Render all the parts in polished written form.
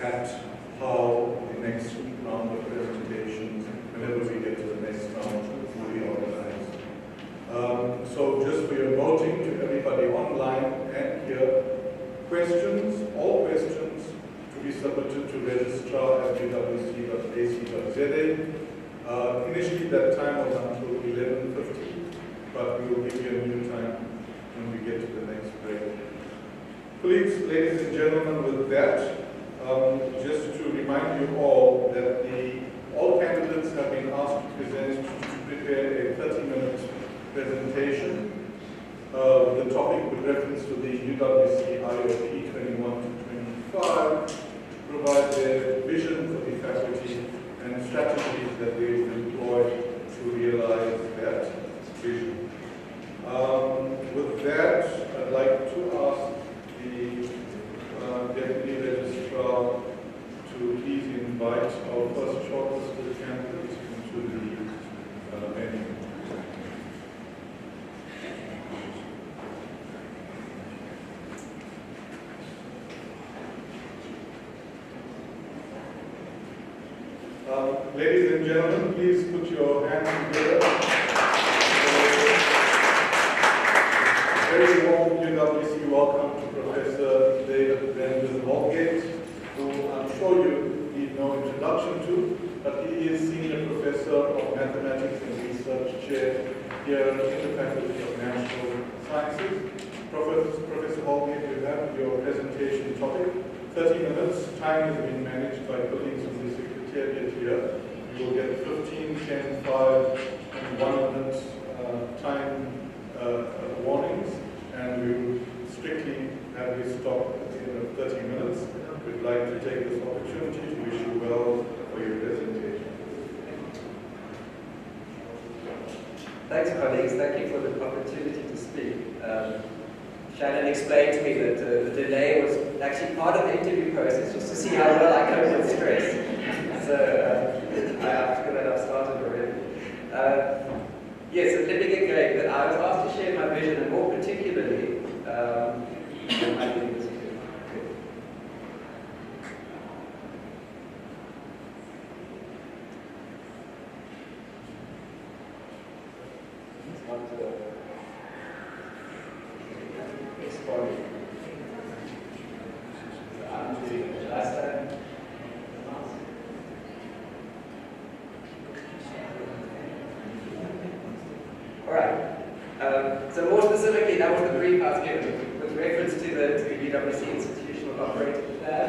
at how the next round of presentations, whenever we get to the next round, will be organized. So just for your noting to everybody online and here, questions, all questions to be submitted to registrar@uwc.ac.za. Initially that time was until 11:50, but we will give you a new time when we get to the next break. Colleagues, ladies and gentlemen, with that, just to remind you all that all candidates have been asked to prepare a 30-minute presentation. The topic with reference to the UWC IOP 21 to 25, provide their vision for the faculty and strategies that they will employ to realize that vision. With that, I'd like to ask the Deputy Registrar to please invite our first shortlisted candidate into the venue. Ladies and gentlemen, please put your hands together. Very warm UWC welcome to Professor David Holgate, who I'm sure you need no introduction to, but he is Senior Professor of Mathematics and Research Chair here in the Faculty of Natural Sciences. Professor Holgate, you have your presentation topic. 30 minutes. Time has been managed by colleagues in the Secretariat here. You will get 15, 10, 5, and 1 minute time warnings, and we will strictly have you stop at the end of 30 minutes. We'd like to take this opportunity to wish you well for your presentation. Thanks, colleagues. Thank you for the opportunity to speak. Shannon explained to me that the delay was actually part of the interview process, just to see how well I cope with stress. So I'm sure that I've started already. Yes, so let me get going. But I was asked to share my vision, and more particularly, I think this is good. It's not exploding. I'm doing it last time. So more specifically, that was the brief I was given with reference to the UWC institutional operating plan,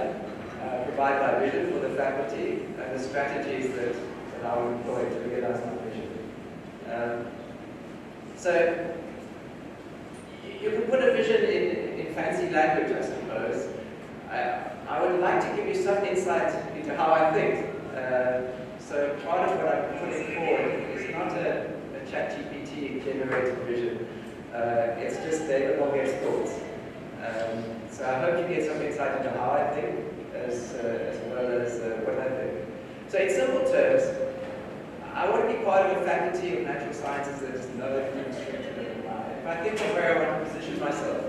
provide my vision for the faculty and the strategies that I will employ to realize my vision. So you can put a vision in fancy language, I suppose. I would like to give you some insight into how I think. So part of what I'm putting forward is not a ChatGPT generated vision. It's just David Holgate's thoughts. So I hope you get some insight into how I think as well as what I think. So in simple terms, I want to be part of a faculty of natural sciences that is no human structure than mine. If I think of where I want to position myself,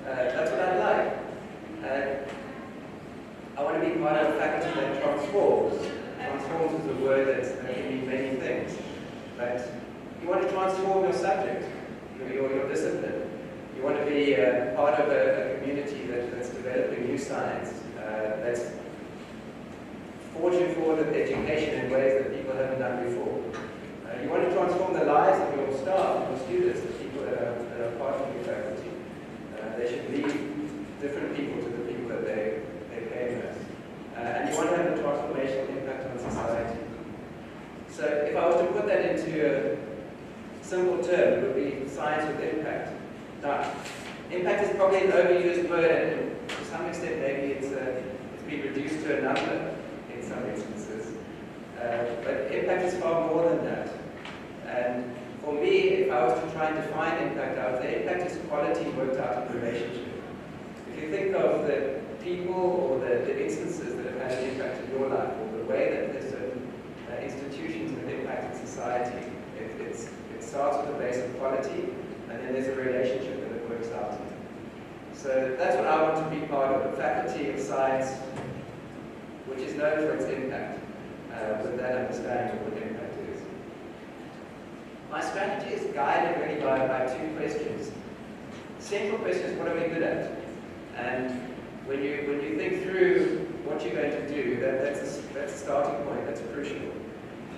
that's what I'd like. I want to be part of a faculty that transforms. Transforms is a word that can mean many things. But you want to transform your subject, your discipline. You want to be part of a community that's developing new science, that's forging forward with education in ways that people haven't done before. You want to transform the lives of your staff, your students, the people that are part of your faculty. They should lead different people to the people that they came as. And you want to have a transformational impact on society. So if I was to put that into a simple term, it would be science with impact. Now, impact is probably an overused word, and to some extent maybe it's been reduced to a number in some instances. But impact is far more than that. And for me, if I was to try and define impact, I would say impact is quality worked out in relationship. If you think of the people or the instances that have had an impact in your life, or the way that there's certain institutions that have impacted society, it starts with a base of quality, and then there's a relationship that it works out in. So that's what I want to be part of, a faculty of science which is known for its impact, with that understanding of what impact is. My strategy is guided really by two questions. Central question is, what are we good at? And when you think through what you're going to do, that's a starting point, that's crucial.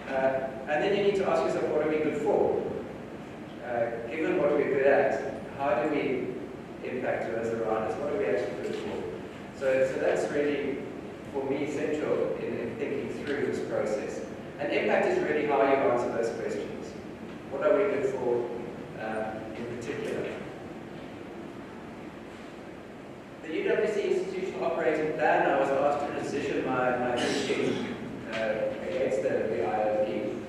And then you need to ask yourself, what are we good for? Given what we're good at, how do we impact those around us? What are we actually good for? So that's really, for me, central in thinking through this process. And impact is really how you answer those questions. What are we good for in particular? The UWC Institutional Operating Plan, I was asked to position my thinking against the IOP.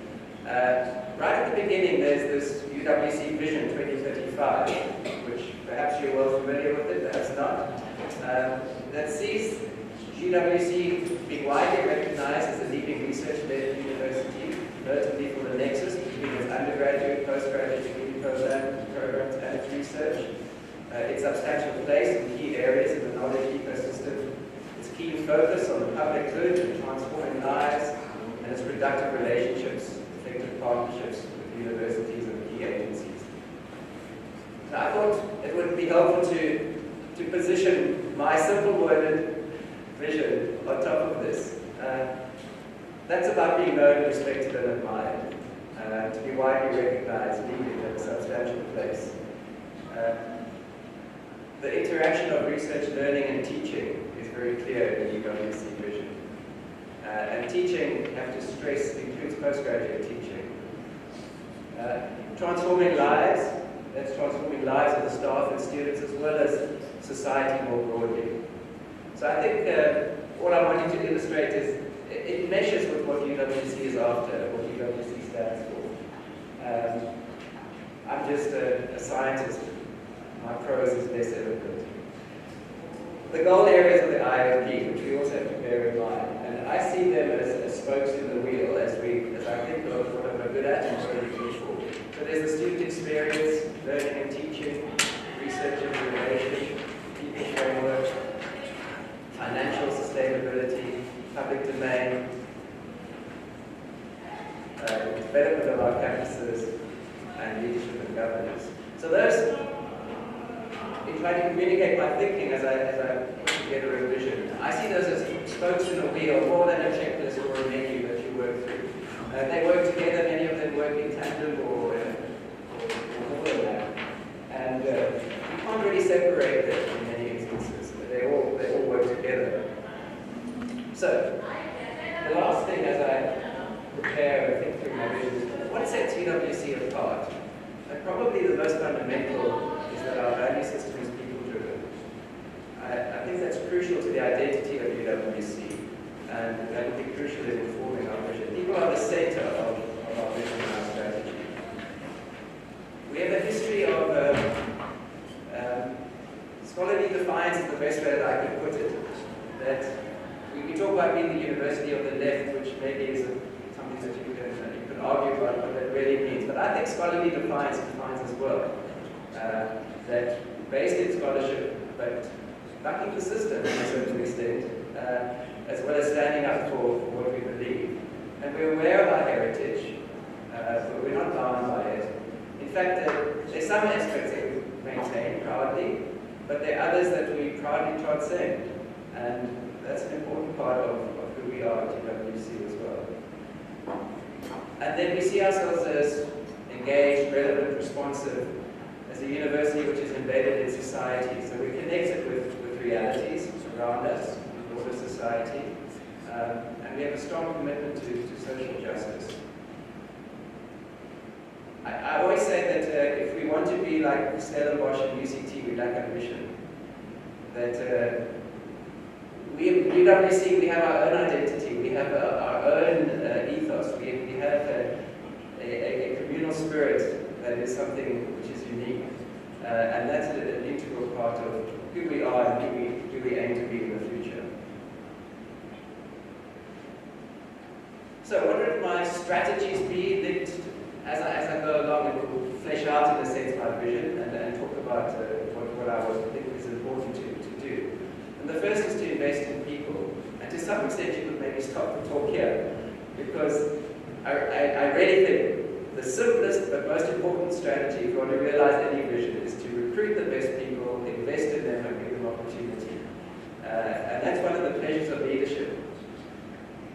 Right at the beginning, there's this UWC Vision 2035, which perhaps you're well familiar with it, perhaps not, that sees UWC being widely recognized as a leading research-led university, notably for the nexus between its undergraduate, postgraduate degree programs and its research, its substantial place in key areas in the knowledge ecosystem, its keen focus on the public good and transforming lives, and its productive relationships, effective partnerships with universities and key agencies. Now, I thought it would be helpful to position my simple-worded vision on top of this. That's about being known, respected, and admired, to be widely recognized, leading in a substantial place. The interaction of research, learning, and teaching is very clear in the UWC vision. And teaching, I have to stress, includes postgraduate teaching. Transforming lives, that's transforming lives of the staff and students as well as society more broadly. So I think what I wanted to illustrate is it meshes with what UWC is after, what UWC stands for. I'm just a scientist. My prose is less eloquent. The goal areas of the IOP, which we also have to bear in mind, and I see them as spokes in the wheel as I think of what I'm good at and what I'm good for. So there's the student experience, learning and teaching, research and innovation, people framework, financial sustainability, public domain, development of our campuses, and leadership and governance. So those, in trying to communicate my thinking as I put together a vision, I see those as spokes in a wheel, more than a checklist or a menu that you work through. They work together, many of them work in tandem or more than that. And you can't really separate them in many instances. They all work together. So, the last thing as I prepare and think through my vision is what sets UWC apart? And probably the most fundamental is that our value system is people-driven. I think that's crucial to the identity of UWC, and that will be crucial in informing our vision. People are the center of our vision and our strategy. We have a history of scholarly defiance is the best way that I could put it. That we talk about being the university of the left, which maybe is something that you can argue about what that really means. But I think scholarly defiance defines as well. That based in scholarship, but backing the system to a certain extent, as well as standing up for what we believe. And we're aware of our heritage, but we're not bound by it. In fact, there's some aspects that we maintain proudly, but there are others that we proudly transcend. And that's an important part of who we are at UWC as well. And then we see ourselves as engaged, relevant, responsive, as a university which is embedded in society. So we're connected with realities around us, broader society, and we have a strong commitment to social justice. I always say that if we want to be like Stellenbosch and UCT, we lack ambition. That UWC, we have our own identity, we have our own ethos, we have a communal spirit that is something which is unique, and that's an integral part of who we are and who we aim to be in the future. So what would my strategies be linked as I go along and will flesh out in a sense my vision and talk about what I think is important to do. And the first is to invest in people and to some extent you could maybe stop the talk here, because I really think the simplest but most important strategy if you want to realize any vision is to recruit the best people, invest in them, and give them opportunity. And that's one of the pleasures of leadership,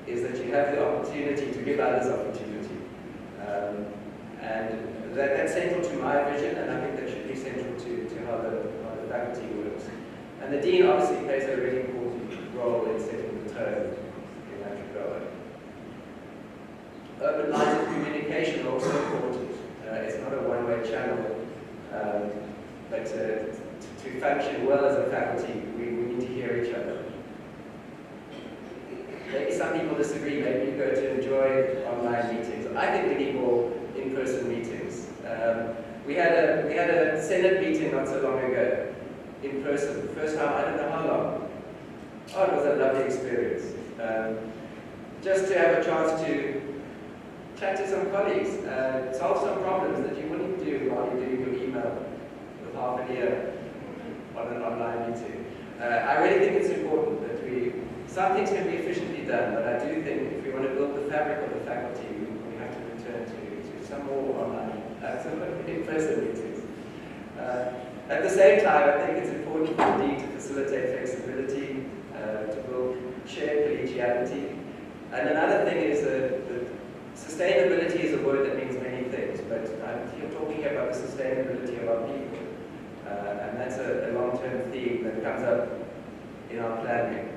is that you have the opportunity to give others opportunity. And that's central to my vision, and I think that should be central to how the faculty works. And the dean obviously plays a really important role in setting the tone in that regard. Open lines of communication are also important. It's not a one-way channel, but to function well as a faculty, we need to hear each other. Maybe some people disagree, maybe you go to enjoy online meetings. I think we need more in-person meetings. We had a Senate meeting not so long ago, in person, first time, I don't know how long. Oh, it was a lovely experience. Just to have a chance to chat to some colleagues, solve some problems that you wouldn't do while you're doing your email with half an ear on an online meeting. I really think it's important that some things can be efficiently done, but I do think if we want to build the fabric of the faculty, we have to return to some more online, some in-person meetings. At the same time, I think it's important for the dean to facilitate flexibility, to build shared collegiality. And another thing is that sustainability is a word that means many things, but you're talking about the sustainability of our people. And that's a long-term theme that comes up in our planning.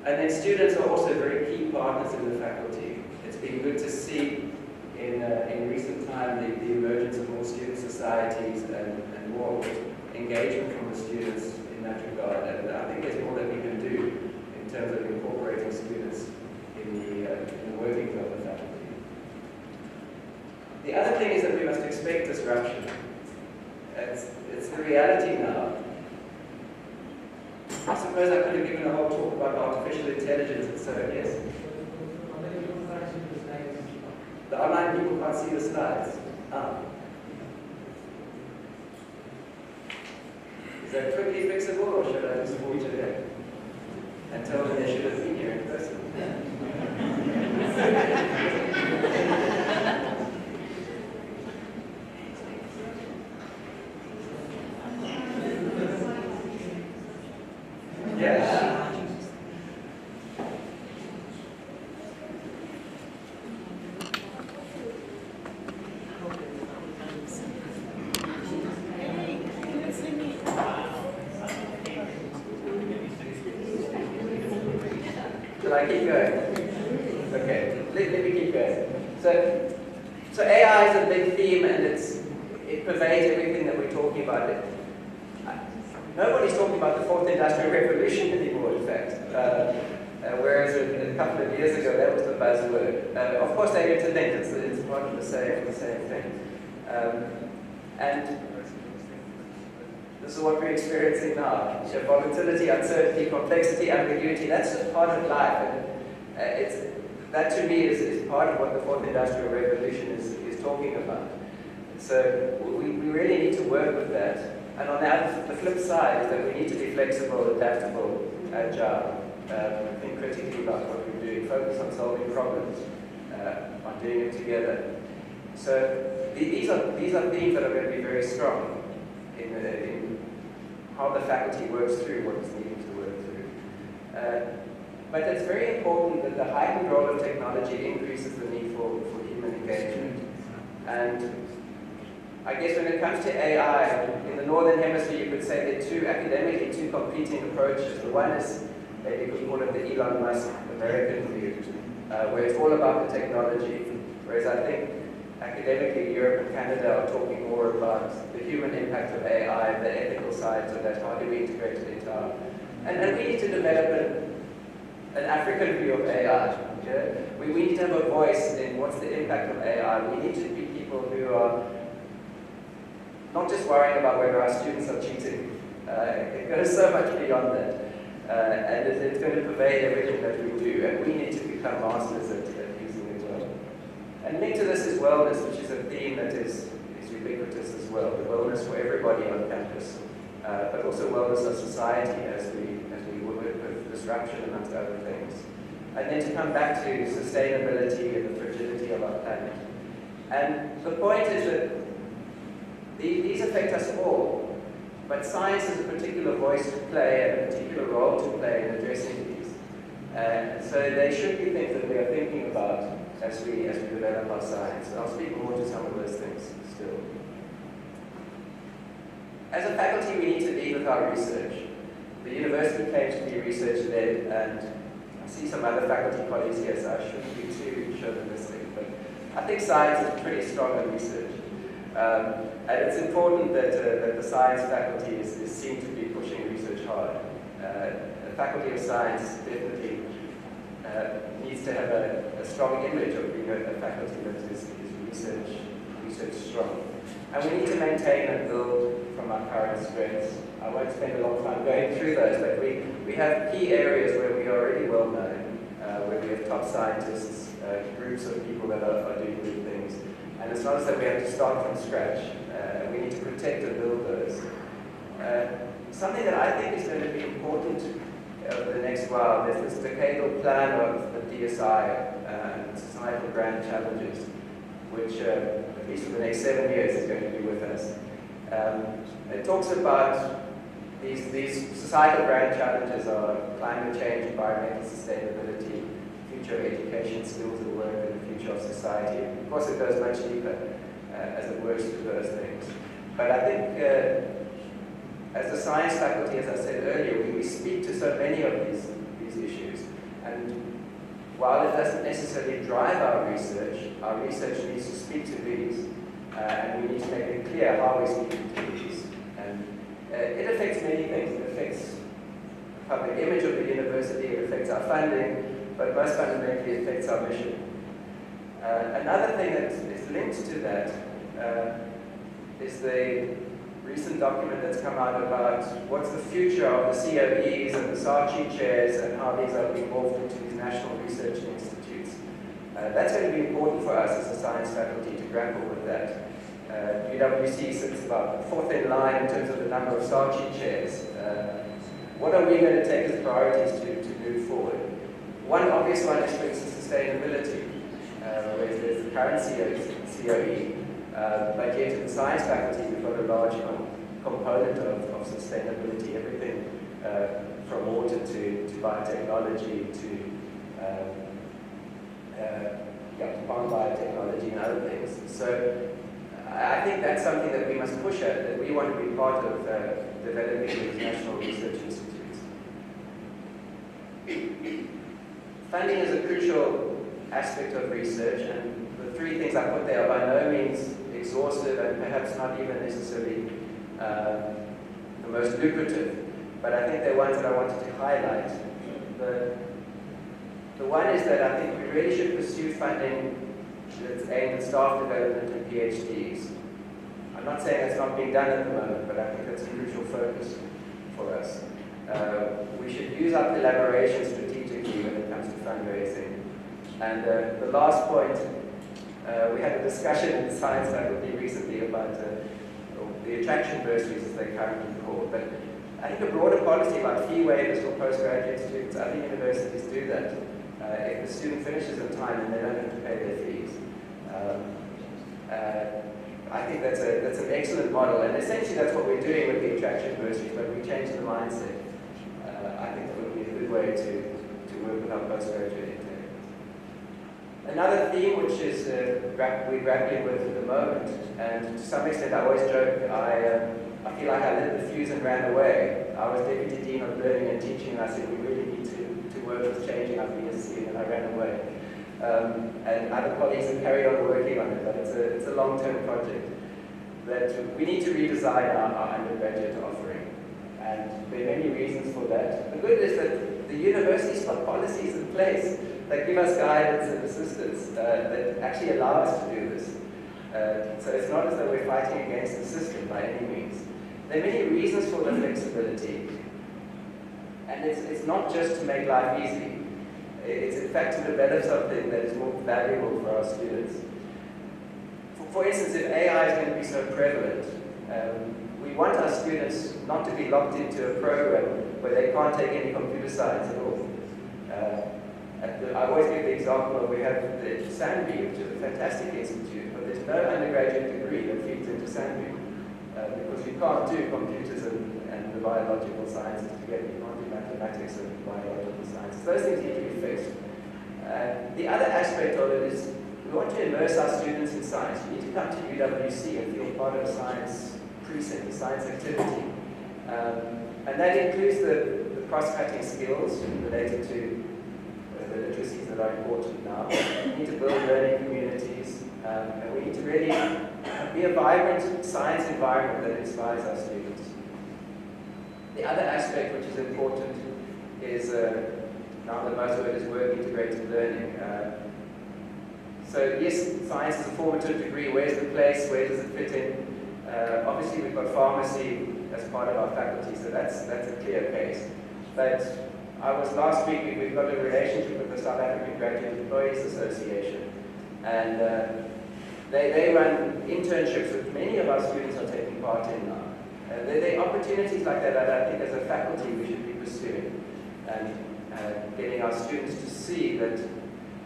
And then students are also very key partners in the faculty. It's been good to see in recent time the emergence of more student societies and more engagement from the students in that regard. And I think there's more that we can do in terms of incorporating students in the workings of the faculty. The other thing is that we must expect disruption. It's the reality now. I suppose I could have given a whole talk about artificial intelligence and so, yes. The online people can't see the slides. Is that quickly fixable, or should I just forward to them and tell them they should have been here in person? Shall I keep going? Okay, let me keep going. So AI is a big theme, and it pervades everything that we're talking about. Nobody's talking about the fourth industrial revolution anymore, in fact. Whereas a couple of years ago, that was the buzzword. Of course, they're interlinked. It's part of the same thing. And this is what we're experiencing now. So volatility, uncertainty, complexity, ambiguity, that's just part of life. And that to me is part of what the fourth industrial revolution is talking about. So we really need to work with that. And on the flip side is that we need to be flexible, adaptable, agile, think critically about what we're doing, focus on solving problems, on doing it together. So these are themes that are going to be very strong in how the faculty works through what is needed to work through. But it's very important that the heightened role of technology increases the need for human engagement. And I guess when it comes to AI, in the Northern Hemisphere, you could say there are academically two competing approaches. The one is, maybe you could call it the Elon Musk American view, where it's all about the technology. Whereas I think academically, Europe and Canada are talking more about the human impact of AI, the ethical sides of that, how do we integrate it into our... And we need to develop an African view of AI. Okay? We need to have a voice in what's the impact of AI. We need to be people who are not just worrying about whether our students are cheating. It goes so much beyond that. And it's going to pervade everything that we do, and we need to become masters at using it well. And linked to this is wellness, which is a theme that is ubiquitous as well. The wellness for everybody on campus, but also wellness of society as we work with this disruption, amongst other things. And then to come back to sustainability and the fragility of our planet. And the point is that these affect us all, but science has a particular voice to play and a particular role to play in addressing these. So they should be things that we are thinking about as we develop our science. And I'll speak more to some of those things still. As a faculty, we need to lead with our research. The university claims to be research-led, and I see some other faculty colleagues here, so I shouldn't be too chauvinistic, but I think science is pretty strong in research. And it's important that the science faculty is seen to be pushing research hard. The Faculty of Science definitely needs to have a strong image of being a faculty that is research strong. And we need to maintain and build from our current strengths. I won't spend a long time going through those, but we have key areas where we are already well known, where we have top scientists, groups of people that are doing good things. And it's not as though we have to start from scratch. We need to protect and build those. Something that I think is going to be important over the next while is this decadal plan of the DSI and societal grand challenges, which at least for the next 7 years is going to be with us. It talks about these societal grand challenges are climate change, environmental sustainability, future of education, skills at work, and the future of society. Of course, it goes much deeper as it works through those things. But I think as a science faculty, as I said earlier, we speak to so many of these issues. And while it doesn't necessarily drive our research needs to speak to these. And we need to make it clear how we speak to these. And it affects many things. It affects the public image of the university, it affects our funding, but most fundamentally it affects our mission. Another thing that is linked to that is the recent document that's come out about what's the future of the COEs and the SACC chairs and how these are being morphed into these national research institutes. That's going to be important for us as a science faculty to grapple with that. UWC sits about fourth in line in terms of the number of SACC chairs. What are we going to take as priorities to move forward? One obvious one is, for instance, sustainability, where there's the current COE, but yet in the science faculty we've got a large component of sustainability, everything from water to biotechnology to farm biotechnology and other things. So I think that's something that we must push at, that we want to be part of developing these national research institutes. Funding is a crucial aspect of research, and the three things I put there are by no means exhaustive and perhaps not even necessarily the most lucrative, but I think they're ones that I wanted to highlight. The one is that I think we really should pursue funding that's aimed at staff development and PhDs. I'm not saying that's not being done at the moment, but I think that's a crucial focus for us. We should use our collaboration strategically when it comes to fundraising. And the last point, we had a discussion in the science faculty recently about the attraction bursaries, as they're currently called. But I think a broader policy about fee waivers for postgraduate students, other universities do that. If the student finishes in time and they don't have to pay their fees. I think that's an excellent model, and essentially that's what we're doing with the attraction bursaries, but we change the mindset. I think that would be a good way to work with our postgraduate intake. Another theme which is we're grappling with at the moment, and to some extent I always joke, I feel like I lit the fuse and ran away. I was Deputy Dean of Learning and Teaching, and I said we really need to work with changing our BSc, and I ran away. And other colleagues have carried on working on it, but it's a long-term project. That we need to redesign our undergraduate offering, and there are many reasons for that. The good is that the university's got policies in place that give us guidance and assistance that actually allow us to do this. So it's not as though we're fighting against the system by any means. There are many reasons for the flexibility, and it's not just to make life easy. It's in fact to develop something that is more valuable for our students. For instance, if AI is going to be so prevalent, we want our students not to be locked into a program where they can't take any computer science at all. I always give the example of we have the Sandby, which is a fantastic institute, but there's no undergraduate degree that feeds into Sandby because you can't do computers and the biological sciences together. You can't do mathematics and biological sciences. Those things need to be fixed. The other aspect of it is we want to immerse our students in science. You need to come to UWC and feel part of a science precinct, a science activity. And that includes the cross-cutting skills related to the literacies that are important now. We need to build learning communities, and we need to really be a vibrant science environment that inspires our students. The other aspect which is important is, now the buzzword is work integrated learning. So yes, science is a formative degree. Where's the place? Where does it fit in? Obviously we've got pharmacy as part of our faculty, so that's a clear case. But last week, we've got a relationship with the South African Graduate Employees Association, and they run internships which many of our students are taking part in now. There are opportunities like that I think as a faculty we should be pursuing, and getting our students to see that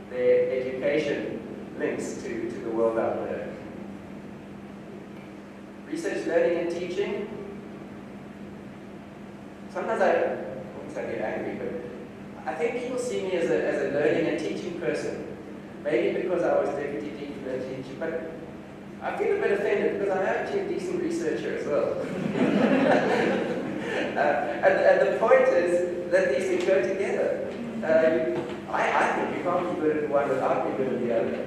their education links to the world out there. Research, learning, and teaching. Sometimes I won't say I get angry, but I think people see me as a learning and teaching person. Maybe because I was deputy dean for learning and teaching, but I feel a bit offended because I'm actually a decent researcher as well. And the point is that these things go together. I think you can't be good at one without being good at the other.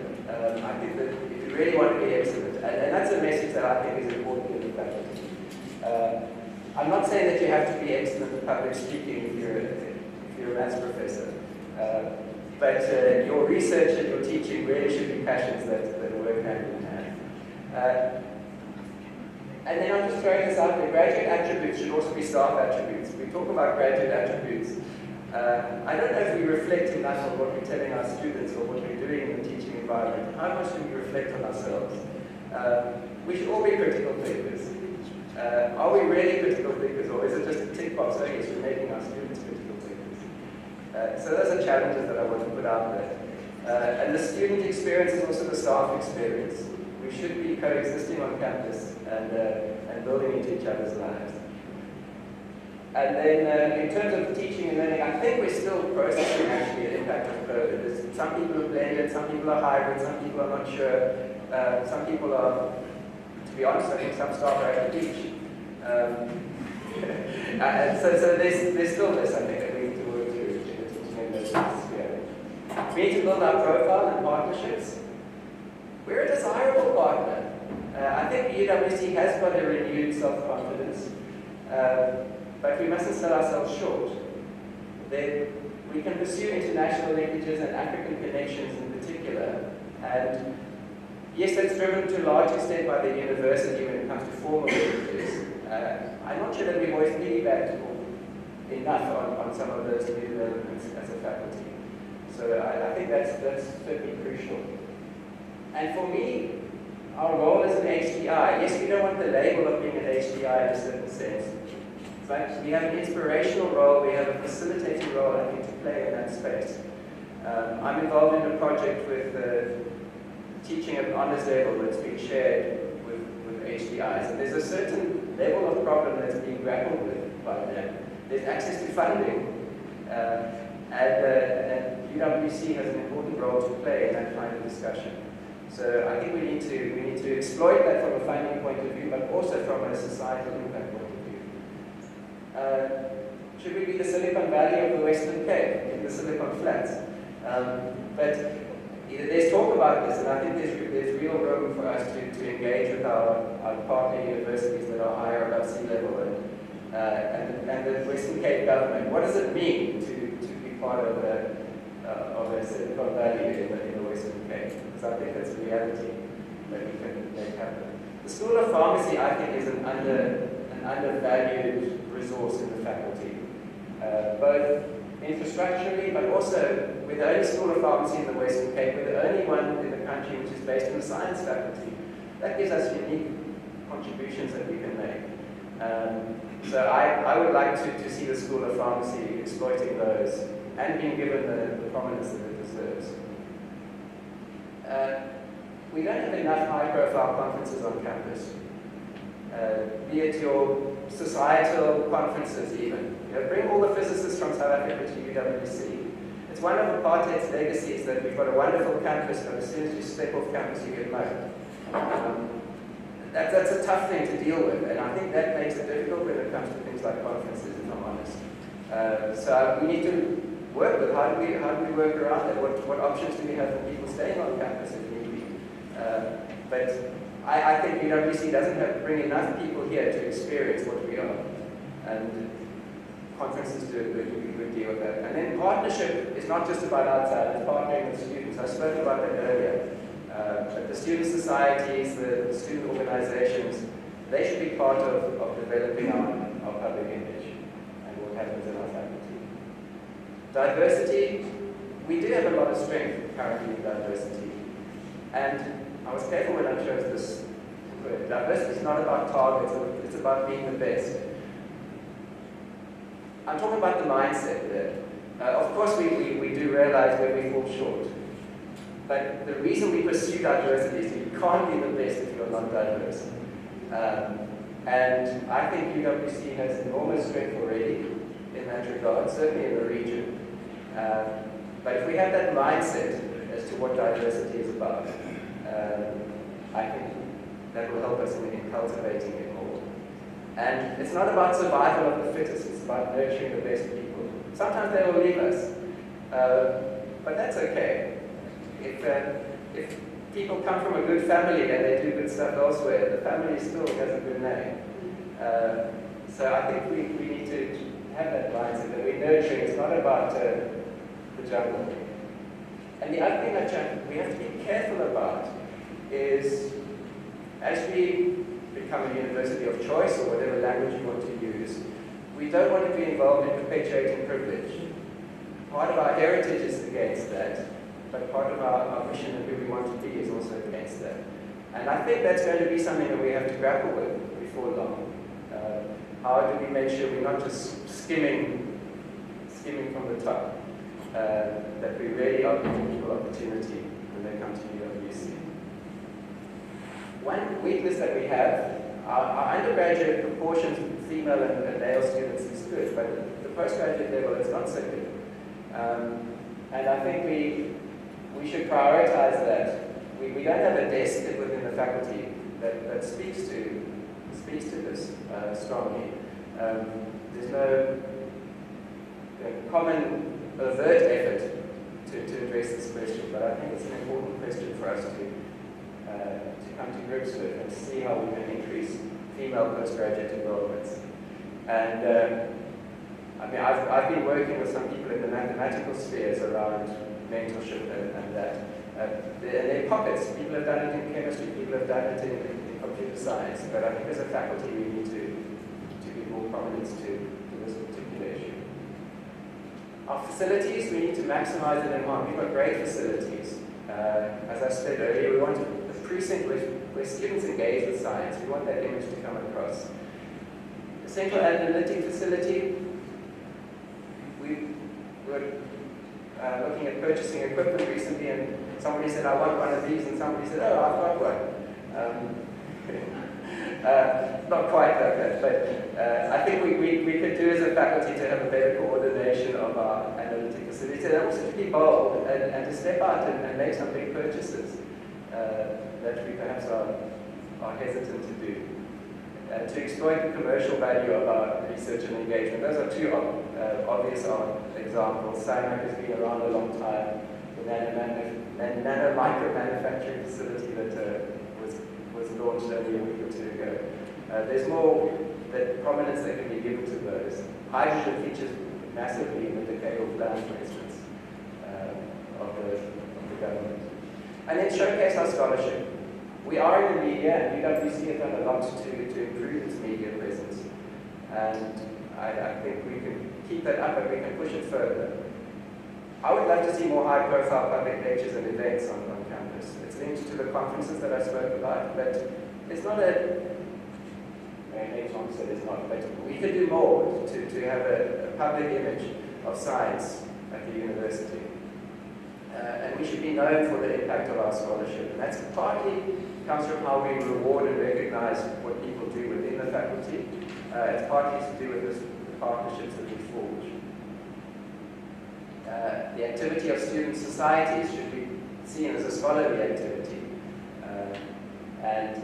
I think that if you really want to be excellent, and that's a message that I think is important in the faculty. I'm not saying that you have to be excellent at public speaking if you're a maths professor, but your research and your teaching really should be passions that work hand in hand. And then I'm just throwing this out there, graduate attributes should also be staff attributes. We talk about graduate attributes. I don't know if we reflect enough on what we're telling our students or what we're doing in the teaching environment. How much do we reflect on ourselves? We should all be critical thinkers. Are we really critical thinkers, or is it just a tick box? Oh yes, we're making our students critical thinkers. So those are challenges that I want to put out there. And the student experience is also the staff experience. We should be coexisting on campus and building into each other's lives. And then in terms of teaching and learning, I think we're still processing actually the impact of COVID. Some people are blended, some people are hybrid, some people are not sure, some people are, to be honest, I think some staff are at the beach. So there's still this, I think, that we need to work through in the teaching and learning sphere. We need to build our profile and partnerships. We're a desirable partner. I think UWC has got a renewed self-confidence, but we mustn't sell ourselves short. We can pursue international linkages and African connections in particular, and yes, that's driven to a large extent by the university when it comes to formal linkages. I'm not sure that we've always piggybacked enough on some of those new developments as a faculty. So I think that's certainly crucial. And for me, our role as an HDI, yes, we don't want the label of being an HDI in a certain sense, but we have an inspirational role, we have a facilitating role, I think, to play in that space. I'm involved in a project with teaching at honours level that's being shared with HDIs, and there's a certain level of problem that's being grappled with by them. There's access to funding, and UWC has an important role to play in that kind of discussion. So I think we need to exploit that from a funding point of view, but also from a societal impact point of view. Should we be the Silicon Valley of the Western Cape, in the Silicon Flats? But there's talk about this, and I think there's real room for us to engage with our partner universities that are higher above sea level and the Western Cape government. What does it mean to be part of a Silicon Valley in the Western Cape? Because I think that's a reality that we can make happen. The School of Pharmacy, I think, is an undervalued resource in the faculty, both infrastructurally, but also we're the only School of Pharmacy in the Western Cape. We're the only one in the country which is based in the science faculty. That gives us unique contributions that we can make. So I would like to see the School of Pharmacy exploiting those and being given the prominence that it deserves. We don't have enough high-profile conferences on campus, be it your societal conferences even. Bring all the physicists from South Africa to UWC. It's one of apartheid's legacies that we've got a wonderful campus, but as soon as you step off campus, you get mowed. That's a tough thing to deal with, and I think that makes it difficult when it comes to things like conferences, if I'm honest. So we need to work with how do we work around that? What options do we have for people staying on campus if need be? But I think UWC doesn't bring enough people here to experience what we are, and conferences do a good deal with that. And then partnership is not just about outside, it's partnering with students. I spoke about that earlier. But the student societies, the student organizations, they should be part of developing our public image and what happens in our faculty. Diversity, we do have a lot of strength currently in diversity. And I was careful when I chose this word. Diversity is not about targets, it's about being the best. I'm talking about the mindset there. Of course, we do realize where we fall short. But the reason we pursue diversity is you can't be the best if you're not diverse. And I think UWC has enormous strength already in that regard, certainly in the region. But if we have that mindset as to what diversity is about, I think that will help us in cultivating it more. And it's not about survival of the fittest, it's about nurturing the best people. Sometimes they will leave us, but that's okay. If people come from a good family and they do good stuff elsewhere, the family still has a good name. So I think we need to have that mindset that we're nurturing. It's not about the jungle. And the other thing that we have to be careful about is, as we become a university of choice, or whatever language you want to use, we don't want to be involved in perpetuating privilege. Part of our heritage is against that, but part of our mission and who we want to be is also against that. And I think that's going to be something that we have to grapple with before long. How do we make sure we're not just skimming from the top, that we really are giving people opportunity when they come to UWC. One weakness that we have, our undergraduate proportions of female and male students is good, but the postgraduate level is not so good. And I think we should prioritize that. We don't have a desk within the faculty that speaks to this strongly. There's no common overt effort to address this question, but I think it's an important question for us to come to grips with and see how we can increase female postgraduate enrollments. And I mean, I've been working with some people in the mathematical spheres around mentorship and that. There are pockets. People have done it in chemistry, people have done it in computer science, but I think as a faculty we need to give more prominence to this particular issue. Our facilities, we need to maximize and enhance. We've got great facilities. As I said earlier, we want a precinct where students engage with science. We want that image to come across. The Central Analytic Facility, we were looking at purchasing equipment recently, and somebody said, I want one of these, and somebody said, oh, I've got one. Not quite like that, but I think we could do as a faculty to have a better coordination of our analytic facilities, and also to be bold and to step out and make some big purchases that we perhaps are hesitant to do. To exploit the commercial value of our research and engagement. Those are two obvious examples. SACC has been around a long time. The nano micro manufacturing facility that was launched only a week or two ago. There's more prominence that can be given to those. Hydrogen features massively in the decadal plan, for instance, of the government. And then showcase our scholarship. We are in the media, and UWC has done a lot to improve its media presence. And I think we can keep that up, and we can push it further. I would love to see more high-profile public lectures and events on campus. It's linked to the conferences that I spoke about, but it's not Next one said it's not, but we could do more to have a public image of science at the university. And we should be known for the impact of our scholarship. And that's partly comes from how we reward and recognize what people do within the faculty. It's partly to do with the partnerships that we forge. The activity of student societies should be seen as a scholarly activity. And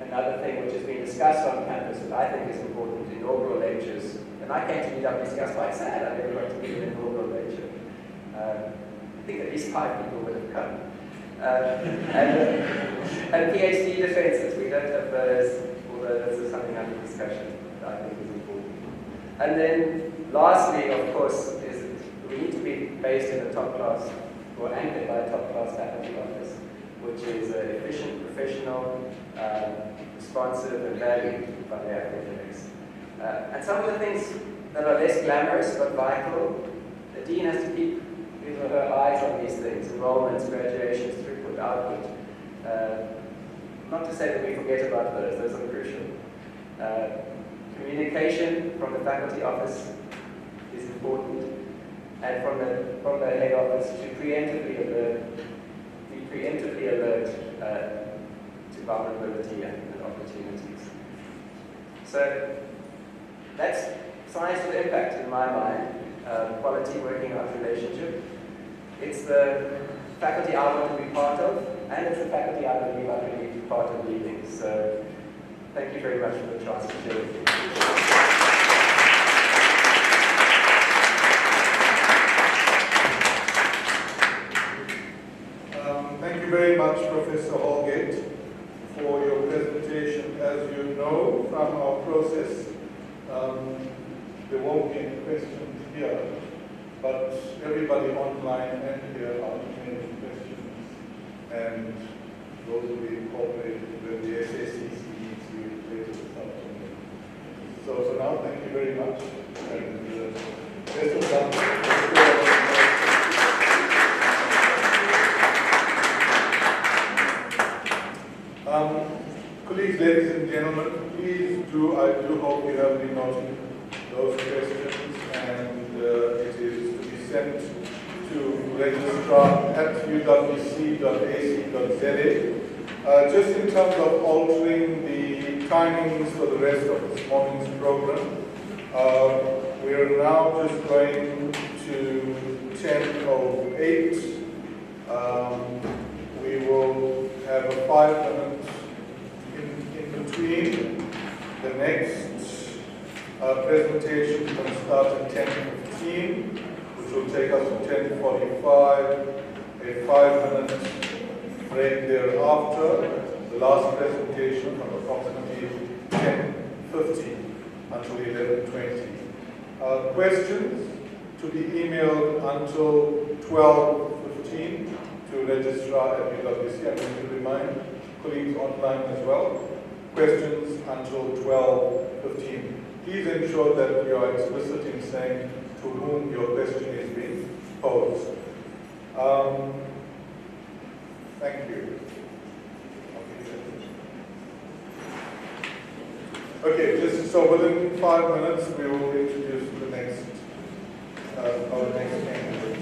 another thing which has been discussed on campus that I think is important, inaugural lectures. And I came to UWC, I was quite sad I never got to be an inaugural lecture. I think at least 5 people would have come. And PhD defenses, we don't have those, although this is something under discussion that I think is important. And then lastly, of course, is we need to be based in a top class, or anchored by a top class faculty office, which is efficient, professional, responsive, and valued by the academics. And some of the things that are less glamorous but vital, the dean has to keep his or her eyes on these things: enrollments, graduations, throughput, output. Not to say that we forget about those are crucial. Communication from the faculty office is important, and from the head office to preemptively alert to vulnerability and opportunities. So that's science with impact in my mind. Quality working out relationship. It's the faculty I want to be part of, and it's the faculty I believe I can be part of leading. So thank you very much for the chance to share with you. Thank you very much, Professor Holgate, for your presentation. As you know from our process, there won't be any questions here, but everybody online and here are making questions, and those will be incorporated with the SACC meeting later this afternoon. So for now, thank you very much, and best of luck. Colleagues, ladies and gentlemen, please I do hope you have been noting those questions, and it is to be sent to registrar@uwc.ac.za. Just in terms of altering the timings for the rest of this morning's program, we are now just going to 10:08. We will have a 5-minute in between. The next presentation can start at 10:15, which will take us to 10:45, a 5-minute break thereafter. The last presentation from approximately 10:50 until 11:20. Questions to be emailed until 12:15 to registrar@uwc. I'm going to remind colleagues online as well. Questions until 12:15. Please ensure that you are explicit in saying to whom your question is being posed. Thank you. Okay, just so within 5 minutes we will introduce the next, our next candidate.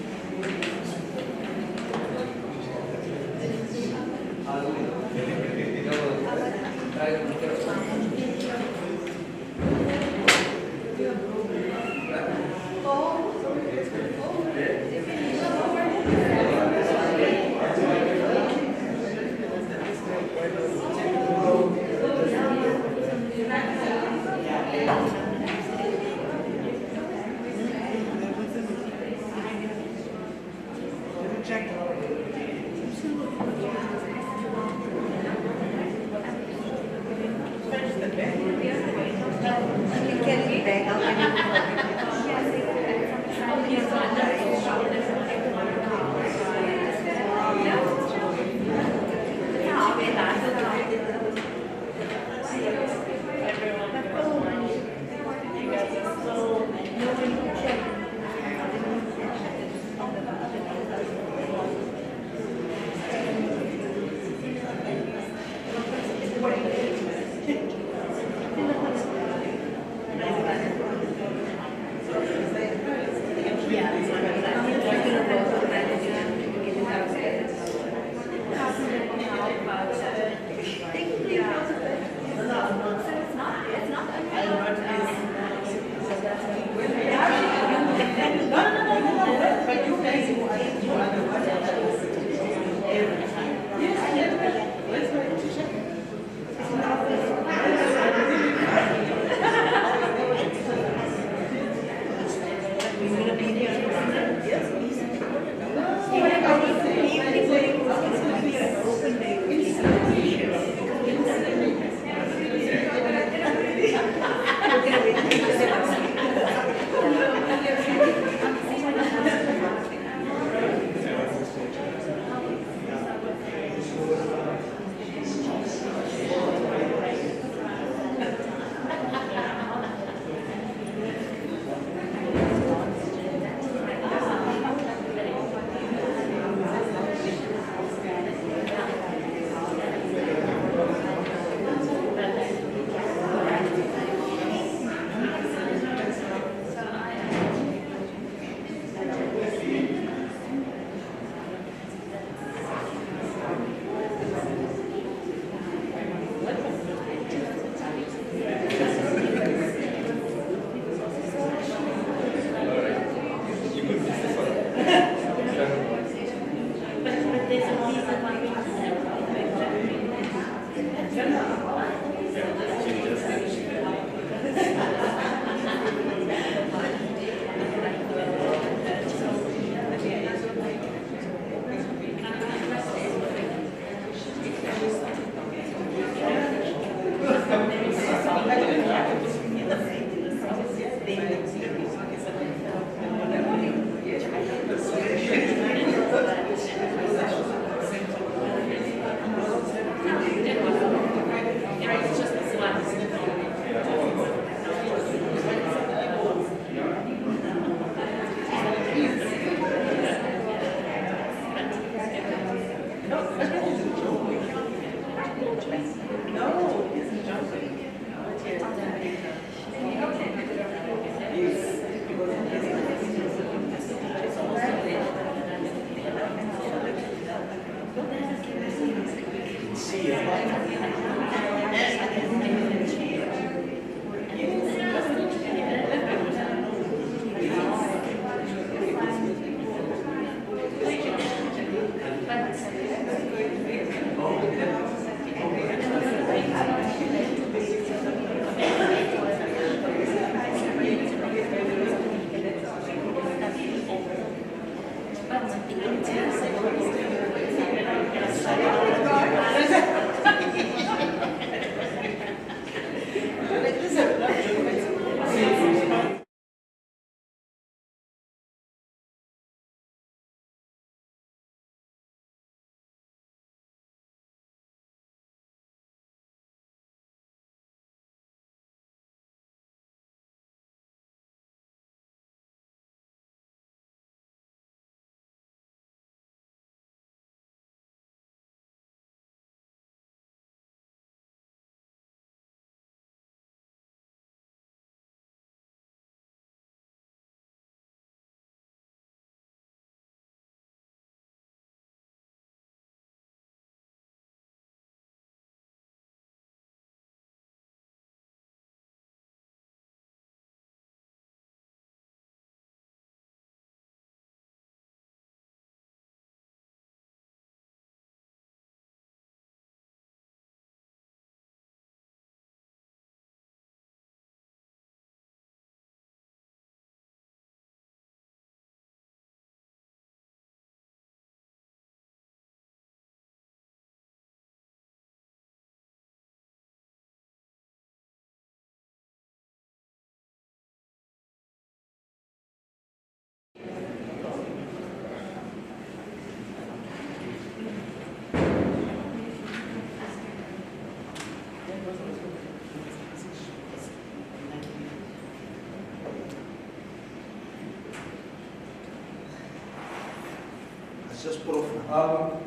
Just put off.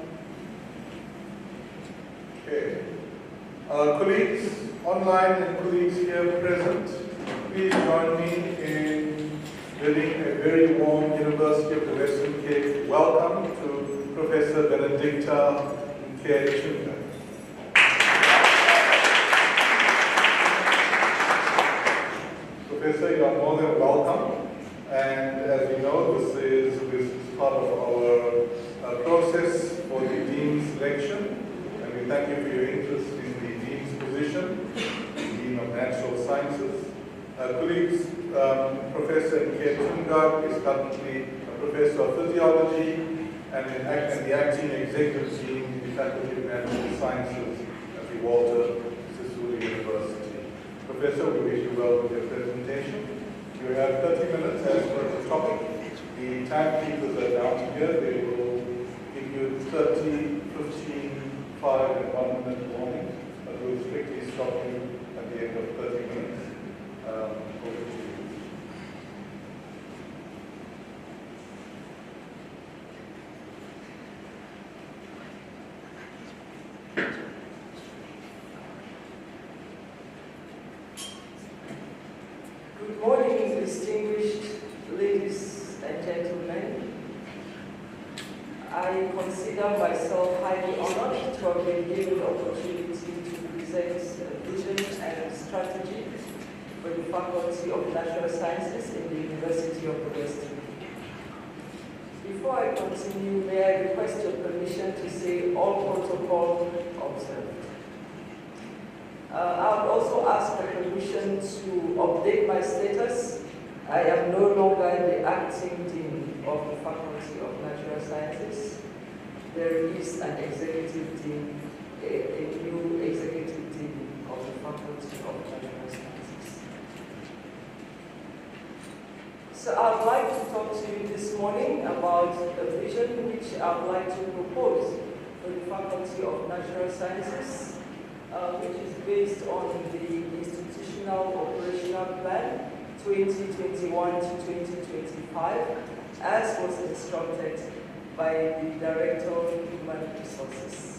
Okay. Colleagues online and colleagues here present, please join me in bidding a very warm University of the Western Cape welcome to Professor Benedicta Nkechunga. Professor, you are more than welcome. And as you know, this is part of our process for the Dean's election. And we thank you for your interest in the Dean's position, the Dean of Natural Sciences. Colleagues, Professor Nkechunga is currently a Professor of Physiology and the Acting Executive Dean in the Faculty of Natural Sciences at the Walter Sisulu University. Professor, we wish you well with your presentation. You have 30 minutes as per the topic. The timekeepers are down here. They will give you 30, 15, 5, and 1 minute warning. But we'll strictly stop you at the end of 30 minutes. Over to you. Good morning, distinguished ladies and gentlemen. I consider myself highly honored to have been given the opportunity to present a vision and strategy for the Faculty of Natural Sciences in the University of the Western Cape. Before I continue, may I request your permission to say all protocol observed. I would also ask for permission to update my status. I am no longer the acting dean of the Faculty of Natural Sciences. There is an executive dean, a new executive dean of the Faculty of Natural Sciences. So I would like to talk to you this morning about a vision which I would like to propose for the Faculty of Natural Sciences, which is based on the Institutional Operational Plan 2021 to 2025, as was instructed by the Director of Human Resources.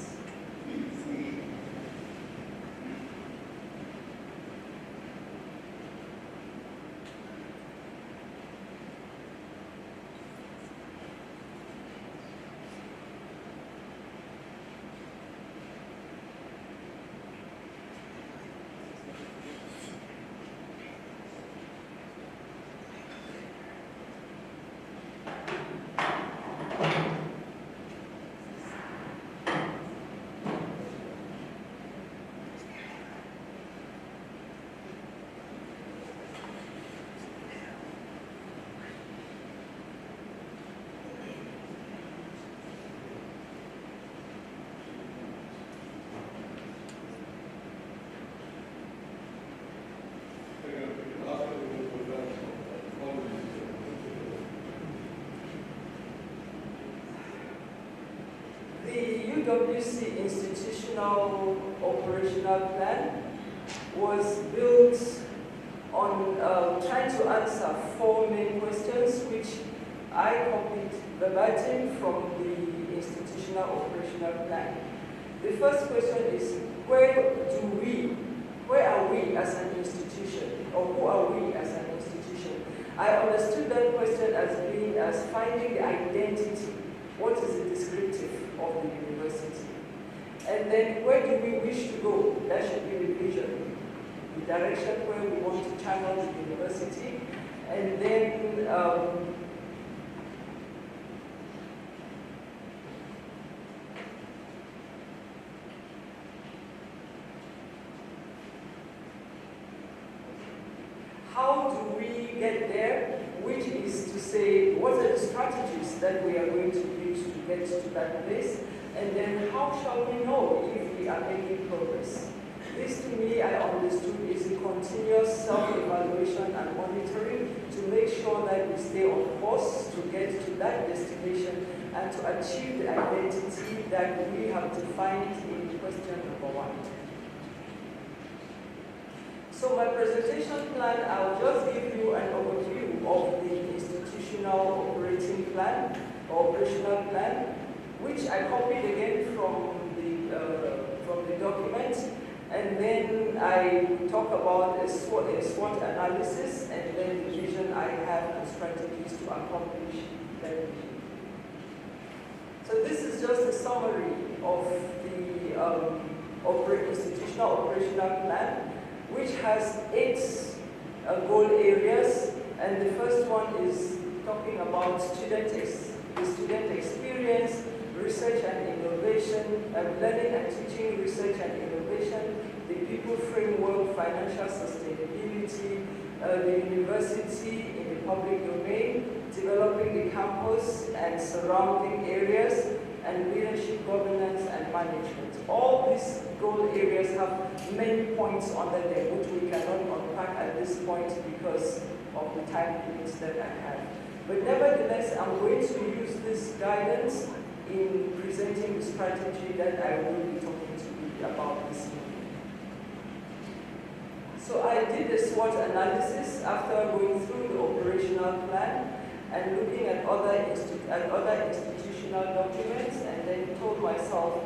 the UWC institutional operational plan was built on trying to answer 4 main questions, which I copied verbatim from the institutional operational plan. The first question is, where are we as an institution, or who are we as an institution? I understood that question as being as finding the identity. What is the descriptive of the university? And then where do we wish to go? That should be the vision, the direction where we want to channel the university. And then how do we get there, which is to say, what are the strategies that we are going to use to get to that place, and then how shall we know if we are making progress? This, to me, I understood is a continuous self-evaluation and monitoring to make sure that we stay on course to get to that destination and to achieve the identity that we have defined in question number 1. So my presentation plan, I'll just give you an overview of the institutional operating plan, or operational plan, which I copied again from the document, and then I talk about a SWOT analysis, and then the vision I have and strategies to accomplish that vision. So this is just a summary of the institutional operational plan, which has 8 goal areas, and the first one is talking about the student experience, research and innovation, learning and teaching, research and innovation, the people framework, financial sustainability, the university in the public domain, developing the campus and surrounding areas, and leadership, governance, and management. All these goal areas have many points under them, which we cannot unpack at this point because of the time limits that I have. But nevertheless, I'm going to use this guidance in presenting the strategy that I will be talking to you about this morning. So I did a SWOT analysis after going through the operational plan and looking at other institutional documents, and then told myself,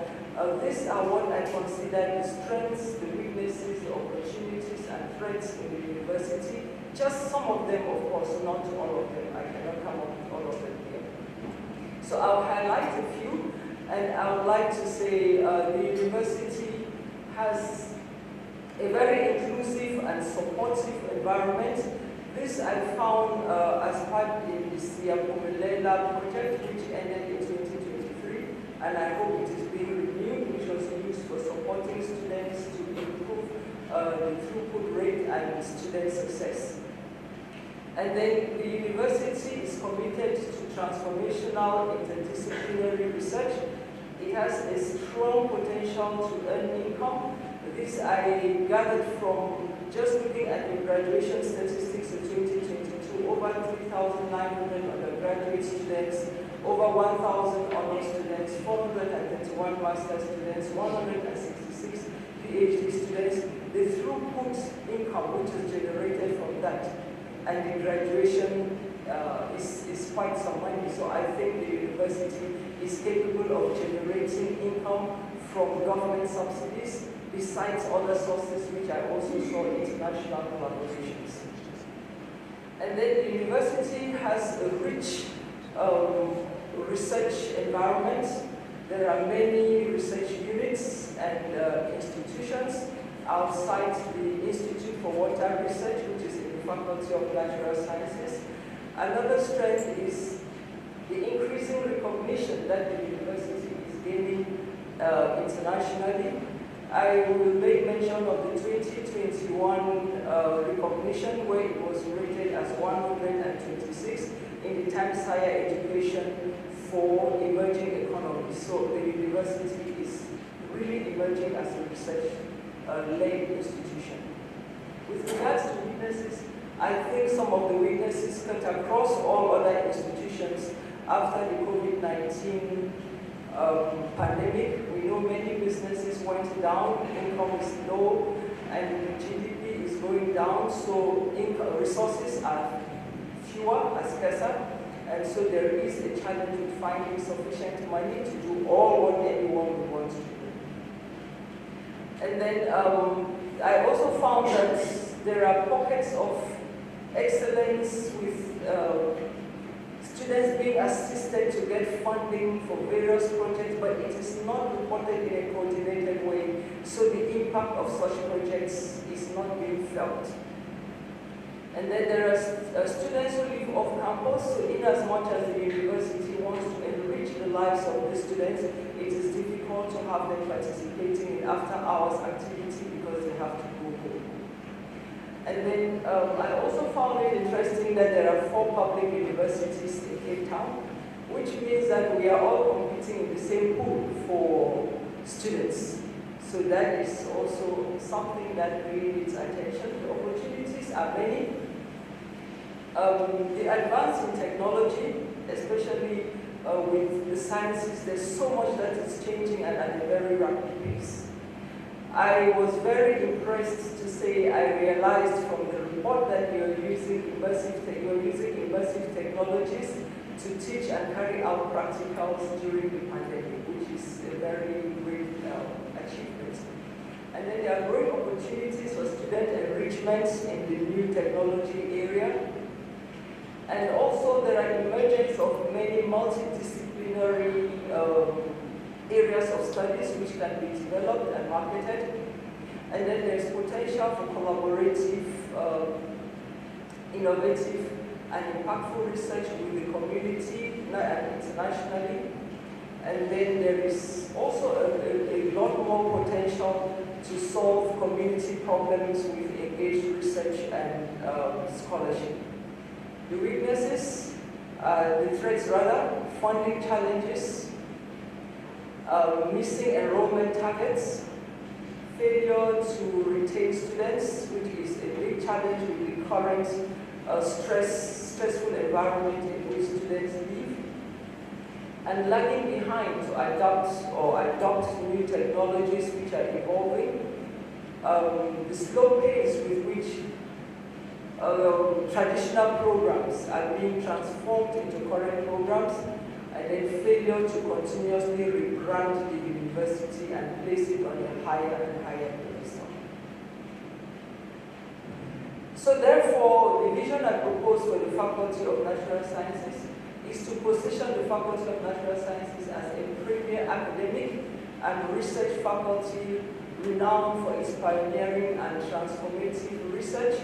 these are what I consider the strengths, the weaknesses, the opportunities, and threats in the university. Just some of them, of course, not all of them. I cannot come up with all of them here. So I'll highlight a few, and I would like to say the university has a very inclusive and supportive environment. This I found as part of the Siapumelela project, which ended in 2023, and I hope it is being renewed, which was used for supporting students to improve the throughput rate and student success. And then the university is committed to transformational interdisciplinary research. It has a strong potential to earn income. This I gathered from just looking at the graduation statistics of 2022, over 3,900 undergraduate students, over 1,000 honors students, 431 master's students, 166 PhD students. The throughput income which is generated from that and the graduation is quite some money. So I think the university is capable of generating income from government subsidies, besides other sources which I also saw international collaborations. And then the university has a rich research environment. There are many research units and institutions outside the Institute for Water Research, which is in the Faculty of Natural Sciences. Another strength is the increasing recognition that the university is gaining internationally. I will make mention of the 2021 recognition, where it was rated as 126 in the Times Higher Education for emerging economies. So the university is really emerging as a research-led institution. With regards to weaknesses, I think some of the weaknesses cut across all other institutions after the COVID-19 pandemic. We know many businesses went down, income is low, and GDP is going down, so resources are fewer, as scarcer, and so there is a challenge with finding sufficient money to do all what anyone would want to do. And then I also found that there are pockets of excellence with students being assisted to get funding for various projects, but it is not reported in a coordinated way, so the impact of such projects is not being felt. And then there are students who live off campus, so in as much as the university wants to enrich the lives of the students, it is difficult to have them participating in after-hours activity because they have to go home. And then I also found it interesting that there are 4 public universities in Cape Town, which means that we are all competing in the same pool for students. So that is also something that really needs attention. The opportunities are many. The advance in technology, especially with the sciences, there's so much that is changing and at a very rapid pace. I was very impressed to say I realized from the report that you're using immersive technologies to teach and carry out practicals during the pandemic, which is a very great achievement. And then there are great opportunities for student enrichment in the new technology area. And also there are emergence of many multidisciplinary areas of studies which can be developed and marketed. And then there's potential for collaborative, innovative, and impactful research with the community and internationally. And then there is also a lot more potential to solve community problems with engaged research and scholarship. The weaknesses, the threats rather, funding challenges, missing enrollment targets, failure to retain students, which is a big challenge with the current stressful environment in which students live, and lagging behind to adopt new technologies which are evolving, the slow pace with which traditional programs are being transformed into current programs, and then failure to continuously rebrand the university and place it on a higher and higher pedestal. So therefore, the vision I propose for the Faculty of Natural Sciences is to position the Faculty of Natural Sciences as a premier academic and research faculty renowned for its pioneering and transformative research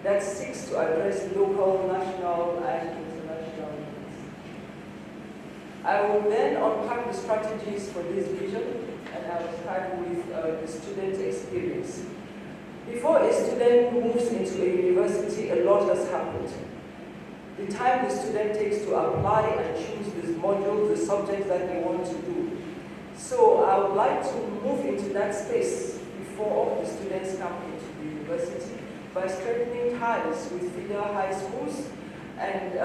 that seeks to address local, national, and international needs. I will then unpack the strategies for this vision, and I will start with the student experience. Before a student moves into a university, a lot has happened. The time the student takes to apply and choose this module, the subjects that they want to do. So I would like to move into that space before the students come into the university by strengthening ties with feeder high schools, and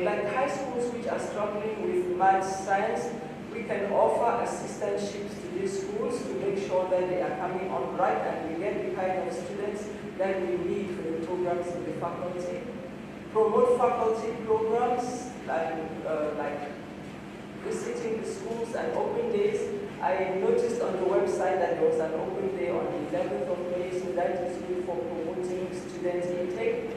like high schools which are struggling with maths, science, we can offer assistantships to these schools to make sure that they are coming on right and we get the kind of students that we need for the programs in the faculty. Promote faculty programs like visiting the schools and open days. I noticed on the website that there was an open day on the 11th of May, so that is good for promoting student intake.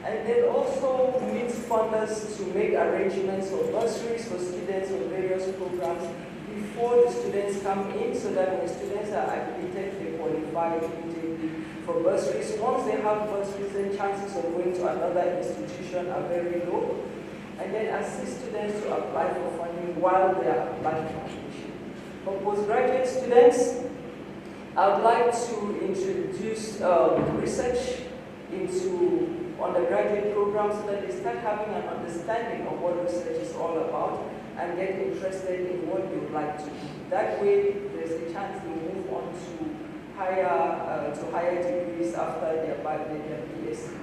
And then also meet funders to make arrangements for bursaries for students on various programs before the students come in, so that when students are admitted, they qualify immediately for bursaries. Once they have bursaries, then chances of going to another institution are very low. And then assist students to apply for funding while they are applying for admission. For postgraduate students, I would like to introduce research into undergraduate programs so that they start having an understanding of what research is all about and get interested in what they would like to do. That way, there's a chance they move on to higher degrees after their BSc.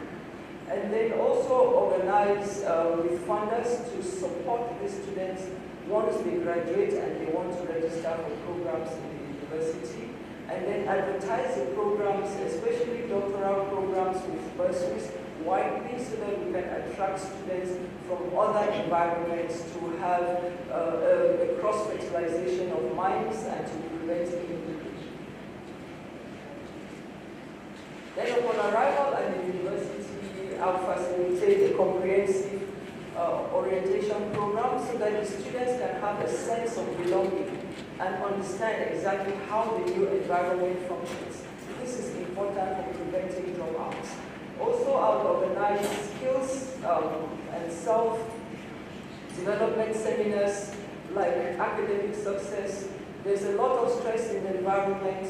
And then also organize with funders to support the students once they graduate and they want to register for programs in the university, and then advertise the programs, especially doctoral programs with bursaries, widely so that we can attract students from other environments to have a cross-fertilization of minds and to prevent immigration. Then upon arrival at the university, I'll facilitate a comprehensive orientation program so that the students can have a sense of belonging and understand exactly how the new environment functions. This is important for preventing dropouts. Also, I'll organize skills and self-development seminars like academic success. There's a lot of stress in the environment,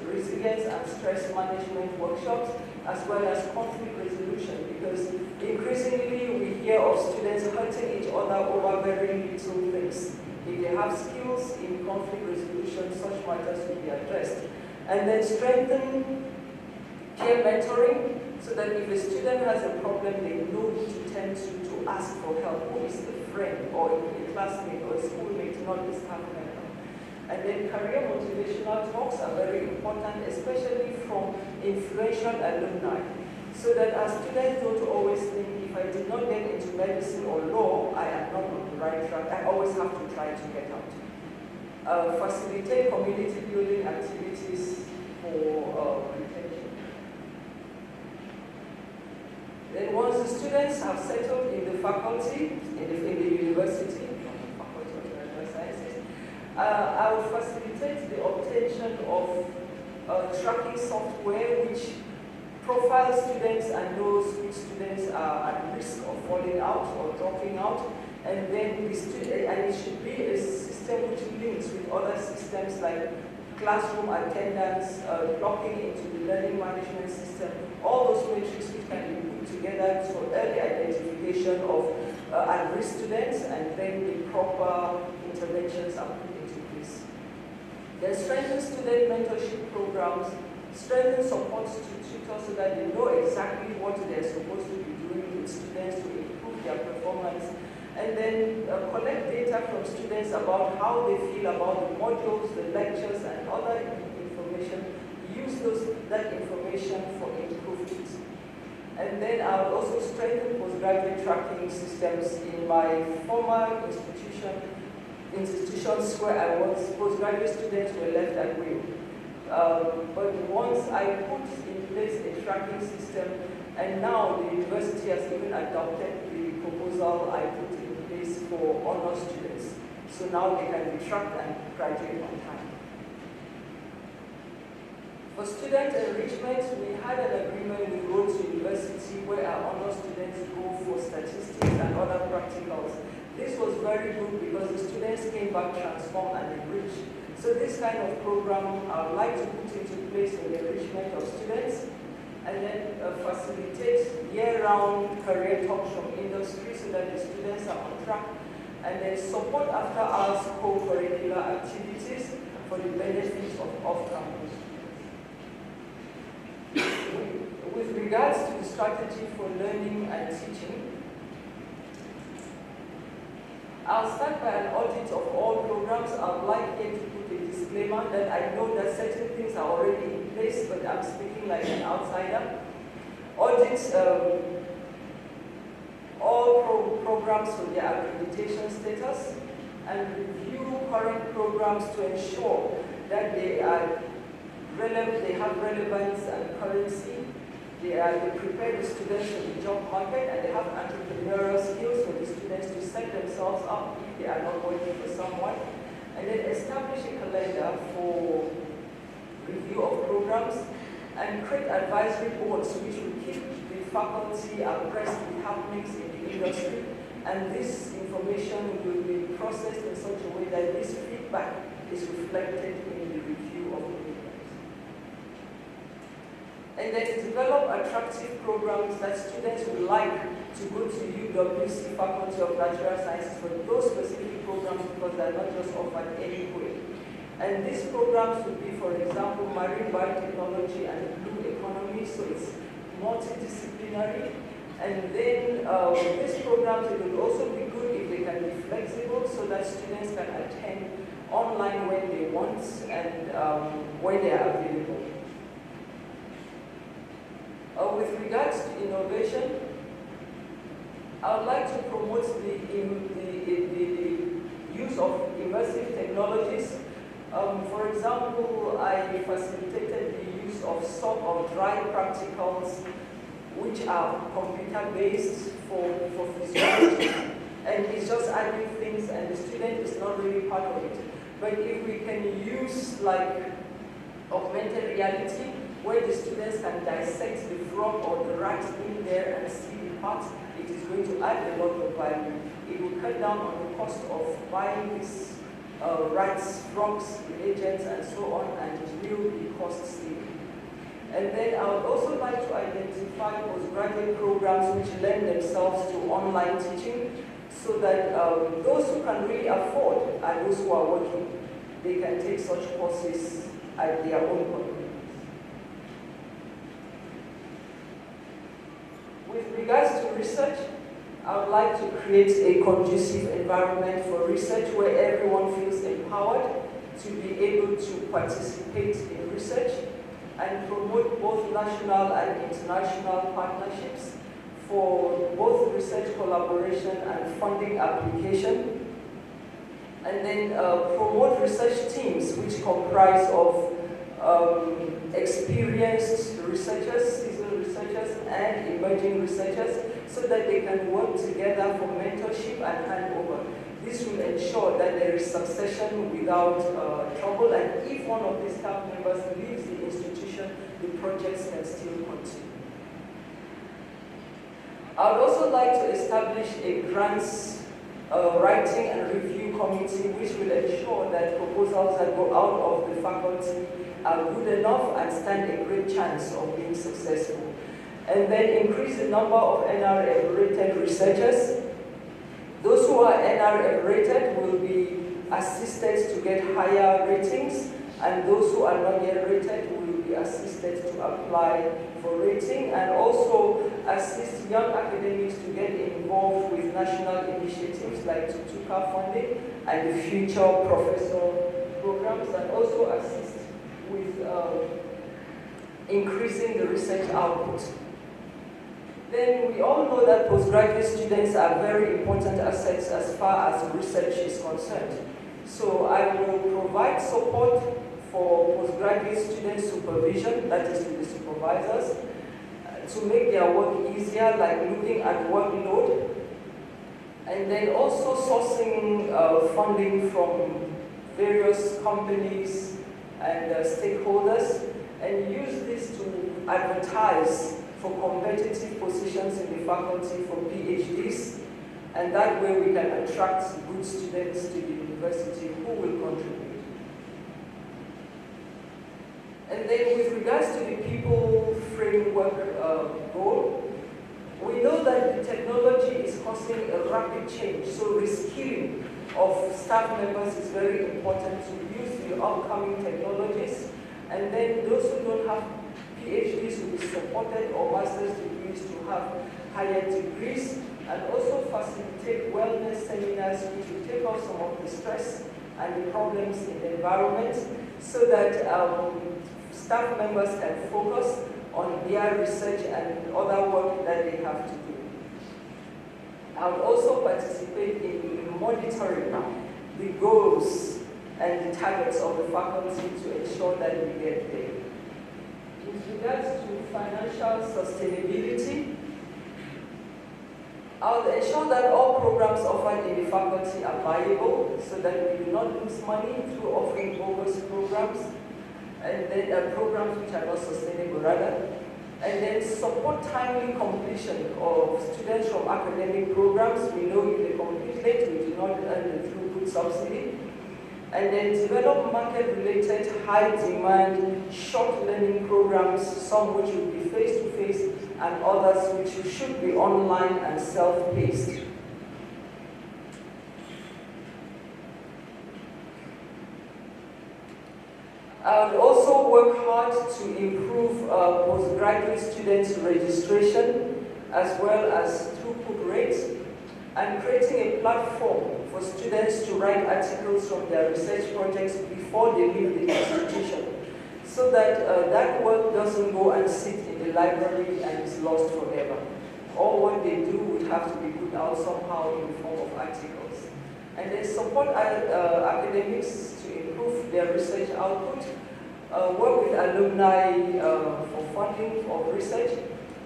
resilience and stress management workshops, as well as conflict resolution, because increasingly we hear of students hurting each other over very little things. If they have skills in conflict resolution, such matters will be addressed. And then strengthen peer mentoring, so that if a student has a problem, they know who to turn to ask for help. Who is the friend or a classmate or a schoolmate, not a staff member. And then career motivational talks are very important, especially from influential alumni, so that our students don't always think, if I did not get into medicine or law, I am not on the right track. I always have to try to get out. Facilitate community building activities for retention. Then once the students have settled in the faculty, in the university, Faculty of Natural Sciences, I will facilitate the obtention of tracking software which profiles students and knows which students are at risk of falling out or dropping out, and then it should be a system which links with other systems like classroom attendance, locking into the learning management system, all those metrics which can be put together for early identification of at-risk students, and then the proper interventions are put into place. Then strengthen student mentorship programs, strengthen support to tutors so that they know exactly what they're supposed to be doing with students to improve their performance, and then collect data from students about how they feel about the modules, the lectures, and other information. Use that information for improvement. And then I'll also strengthen postgraduate tracking systems in my former institutions where I was. Postgraduate students were left at will. But once I put in place a tracking system, and now the university has even adopted the proposal I put in place for honor students. So now they can be tracked and graduate on time. For student enrichment, we had an agreement with Rhodes University where our honor students go for statistics and other practicals. This was very good because the students came back transformed and enriched. So this kind of program I would like to put into place for the enrichment of students, and then facilitate year-round career talks from industry so that the students are on track, and then support after-hours co-curricular activities for the benefit of off-campus. With regards to the strategy for learning and teaching, I'll start by an audit of all programs. I would like here to put a disclaimer that I know that certain things are already in place, but I'm speaking like an outsider. Audit all programs for their accreditation status, and review current programs to ensure that they are relevant, they have relevance and currency. They prepare the students for the job market, and they have entrepreneurial skills for the students to set themselves up if they are not working for someone. And then establish a calendar for review of programs, and create advisory boards which will keep the faculty abreast with happenings in the industry. And this information will be processed in such a way that this feedback is reflected in the review of the programs. And then develop attractive programs that students would like to go to UWC Faculty of Natural Sciences for those specific programs, because they're not just offered anywhere. And these programs would be, for example, marine biotechnology and blue economy, so it's multidisciplinary. And then these programs, it would also be good if they can can be flexible so that students can attend online when they want and when they are available. With regards to innovation, I would like to promote the use of immersive technologies. For example, I facilitated the use of some of dry practicals which are computer-based for physiology. And it's just adding things and the student is not really part of it. But if we can use like augmented reality, where the students can dissect the frog or the rat in there and see the parts, it is going to add a lot of value. It will cut down on the cost of buying these rats, frogs, reagents, and so on, and it will be cost-saving. And then I would also like to identify postgraduate programs which lend themselves to online teaching, so that those who can really afford and those who are working, they can take such courses at their own convenience. With regards to research, I would like to create a conducive environment for research where everyone feels empowered to be able to participate in research and promote both national and international partnerships for both research collaboration and funding application. And then promote research teams which comprise of experienced researchers, seasoned researchers, and emerging researchers, so that they can work together for mentorship and handover. This will ensure that there is succession without trouble, and if one of these staff members leaves the institution, the projects can still continue. I would also like to establish a grants writing and review committee which will ensure that proposals that go out of the faculty are good enough and stand a great chance of being successful. And then increase the number of NRF-rated researchers. Those who are NRF-rated will be assisted to get higher ratings, and those who are not yet rated will be assisted to apply for rating, and also assist young academics to get involved with national initiatives like Tutuka funding and the future professor programs, and also assist with increasing the research output. Then we all know that postgraduate students are very important assets as far as research is concerned. So I will provide support for postgraduate student supervision, that is to the supervisors, to make their work easier, like looking at workload, and then also sourcing funding from various companies and stakeholders, and use this to advertise for competitive positions in the faculty for PhDs, and that way we can attract good students to the university who will contribute. And then with regards to the people framework goal, we know that the technology is causing a rapid change, so reskilling of staff members is very important to use the upcoming technologies, and then those who don't have PhDs will be supported, or master's degrees to have higher degrees, and also facilitate wellness seminars which will take off some of the stress and the problems in the environment, so that staff members can focus on their research and other work that they have to do. I will also participate in monitoring the goals and the targets of the faculty to ensure that we get there. With regards to financial sustainability, I will ensure that all programs offered in the faculty are viable, so that we do not lose money through offering bogus programs, and then programs which are not sustainable rather, and then support timely completion of students from academic programs. We know if they complete late, we do not earn the throughput subsidy. And then develop market-related, high-demand, short learning programs, some which will be face-to-face, and others which should be online and self-paced. I would also work hard to improve postgraduate students' registration, as well as throughput rates. and creating a platform for students to write articles from their research projects before they leave the institution, so that that work doesn't go and sit in the library and is lost forever. All what they do would have to be put out somehow in the form of articles. And they support academics to improve their research output, work with alumni for funding of research,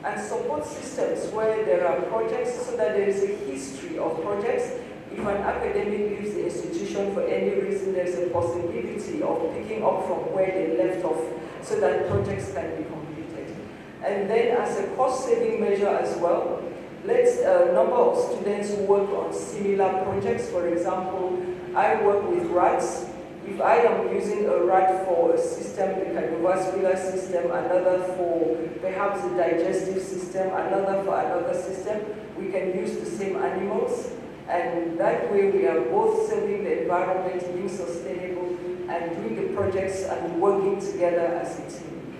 and support systems where there are projects so that there is a history of projects. If an academic leaves the institution for any reason, there's a possibility of picking up from where they left off so that projects can be completed. And then as a cost-saving measure as well, let's a number of students work on similar projects. For example, I work with rats. If I am using a rat for a system, the cardiovascular system, another for perhaps the digestive system, another for another system, we can use the same animals. And that way we are both serving the environment, being sustainable, and doing the projects and working together as a team.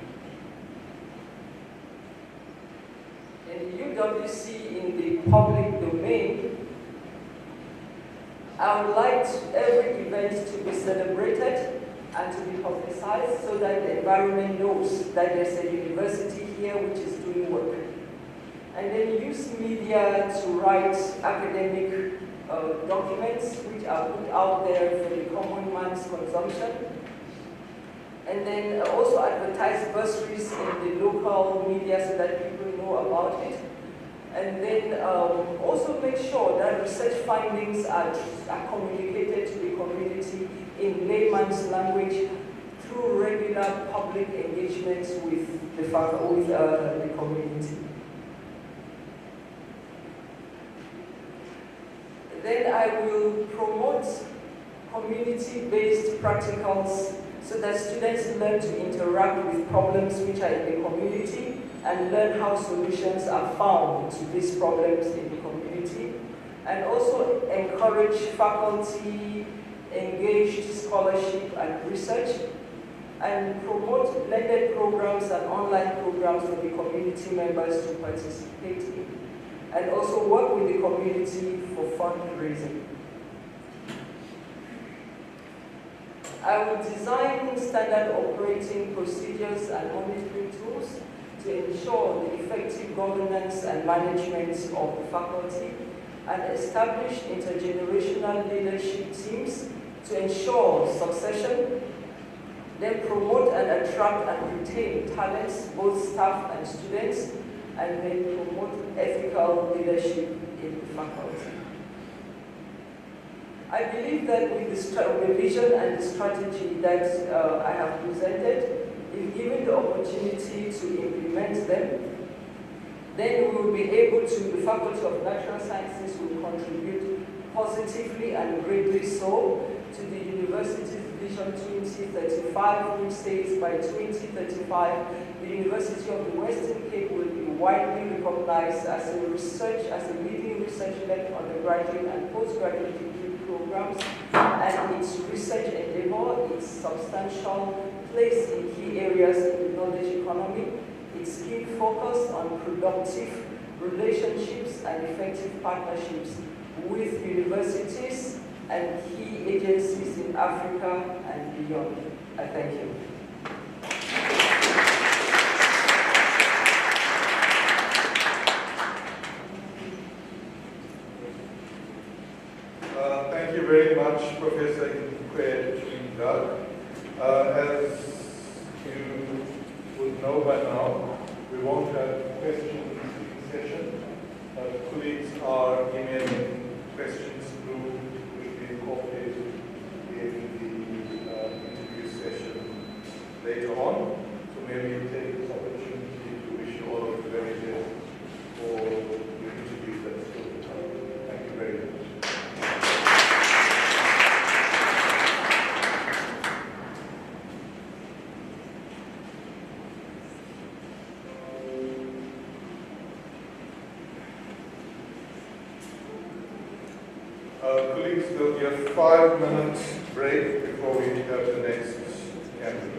In the UWC, in the public domain, I would like every event to be celebrated and to be publicized so that the environment knows that there's a university here which is doing work. And then use media to write academic documents which are put out there for the common man's consumption. And then also advertise bursaries in the local media so that people know about it. And then also make sure that research findings are communicated to the community in layman's language through regular public engagements with the community. Then I will promote community-based practicals so that students learn to interact with problems which are in the community and learn how solutions are found to these problems in the community. And also encourage faculty, engaged scholarship and research, and promote blended programs and online programs for the community members to participate in. And also work with the community for fundraising. I will design standard operating procedures and monitoring tools to ensure the effective governance and management of the faculty, and establish intergenerational leadership teams to ensure succession, then promote and attract and retain talents, both staff and students, and then promote ethical leadership in the faculty. I believe that with the vision and the strategy that I have presented, if given the opportunity to implement them, then we will be able to, the Faculty of Natural Sciences will contribute positively and greatly so to the university's Vision 2035, which says by 2035, the University of the Western Cape will be widely recognized as a leading research led undergraduate and postgraduate degree programs, and its research endeavor, its substantial place in key areas in the knowledge economy, its key focus on productive relationships and effective partnerships with universities and key agencies in Africa and beyond. I thank you. Thank you very much, Professor Doug. As you would know by now, we won't have questions in session. Colleagues are emailing questions through, which we incorporate in the interview session later on. So maybe you take this opportunity to wish you all of the very best for your interviews that's still to come. Thank you very much. Colleagues, there'll be a 5-minute break before we have the next candidate.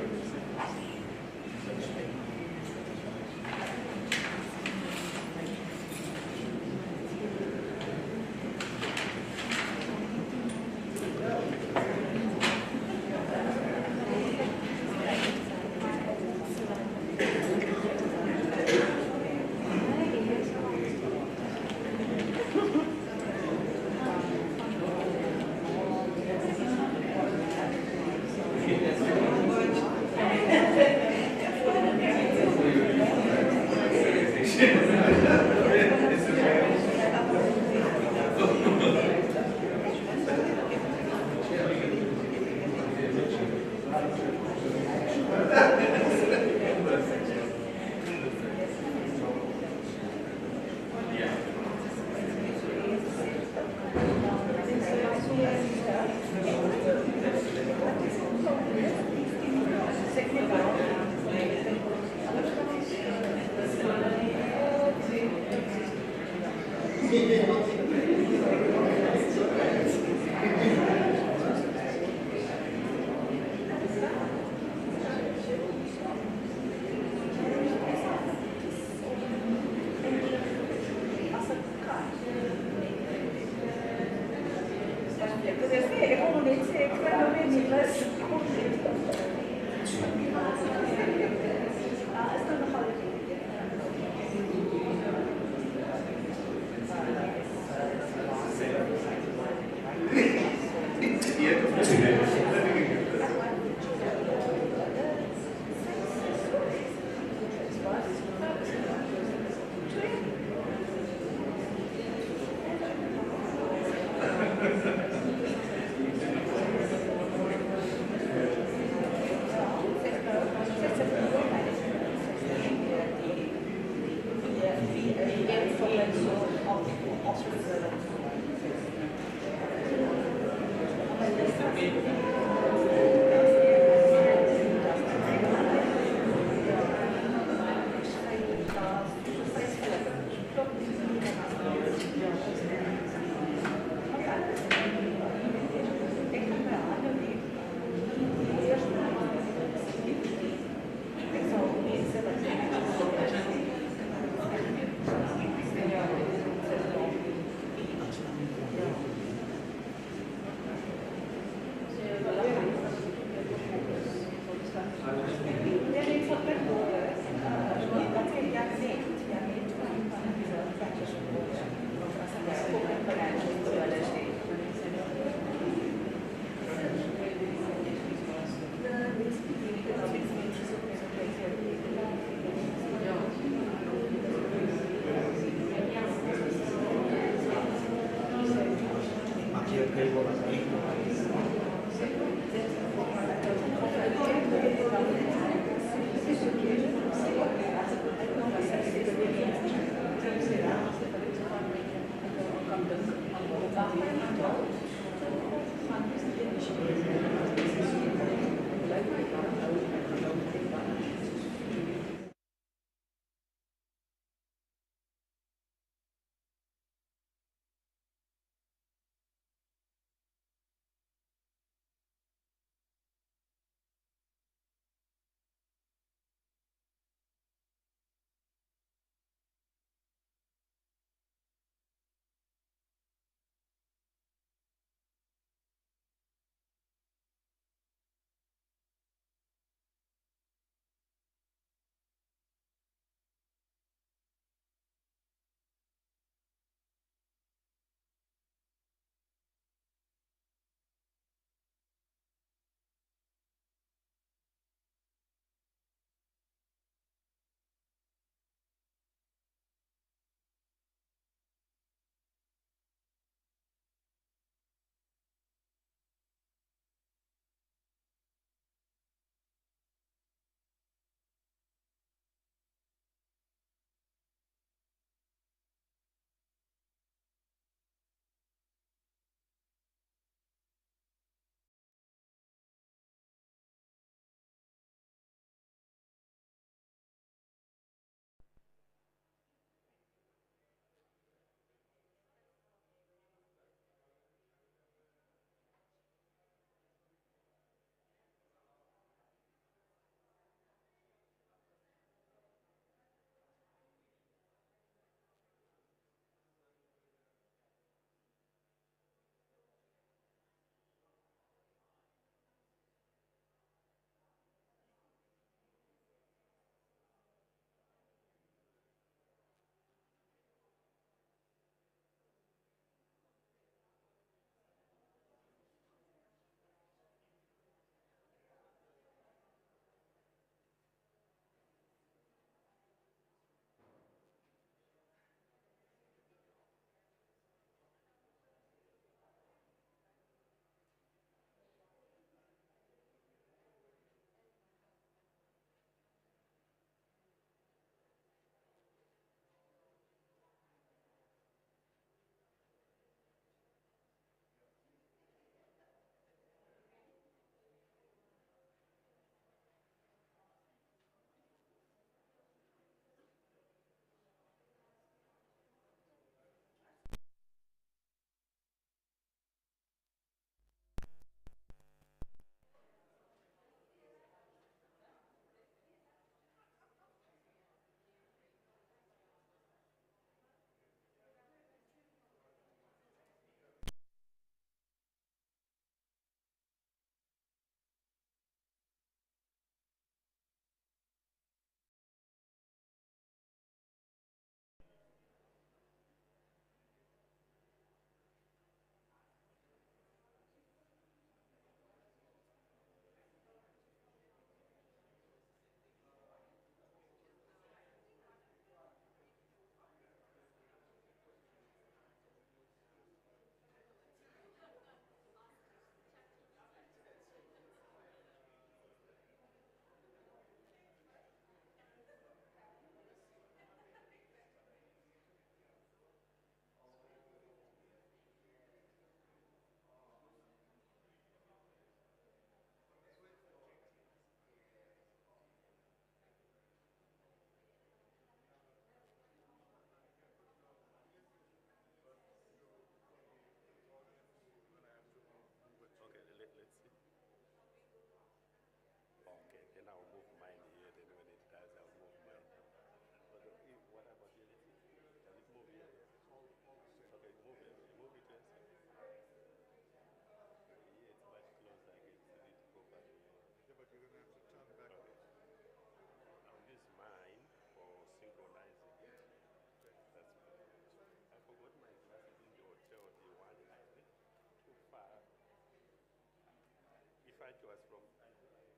slide was from, I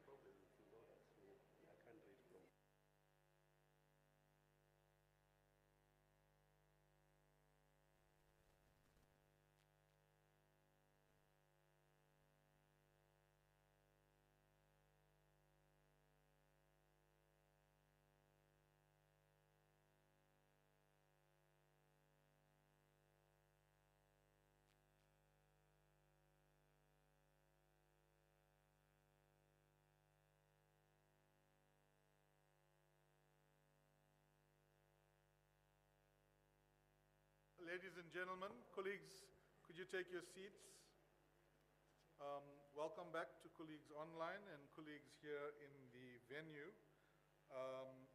probably to know that I can't read from. Ladies and gentlemen, colleagues, could you take your seats? Welcome back to colleagues online and colleagues here in the venue.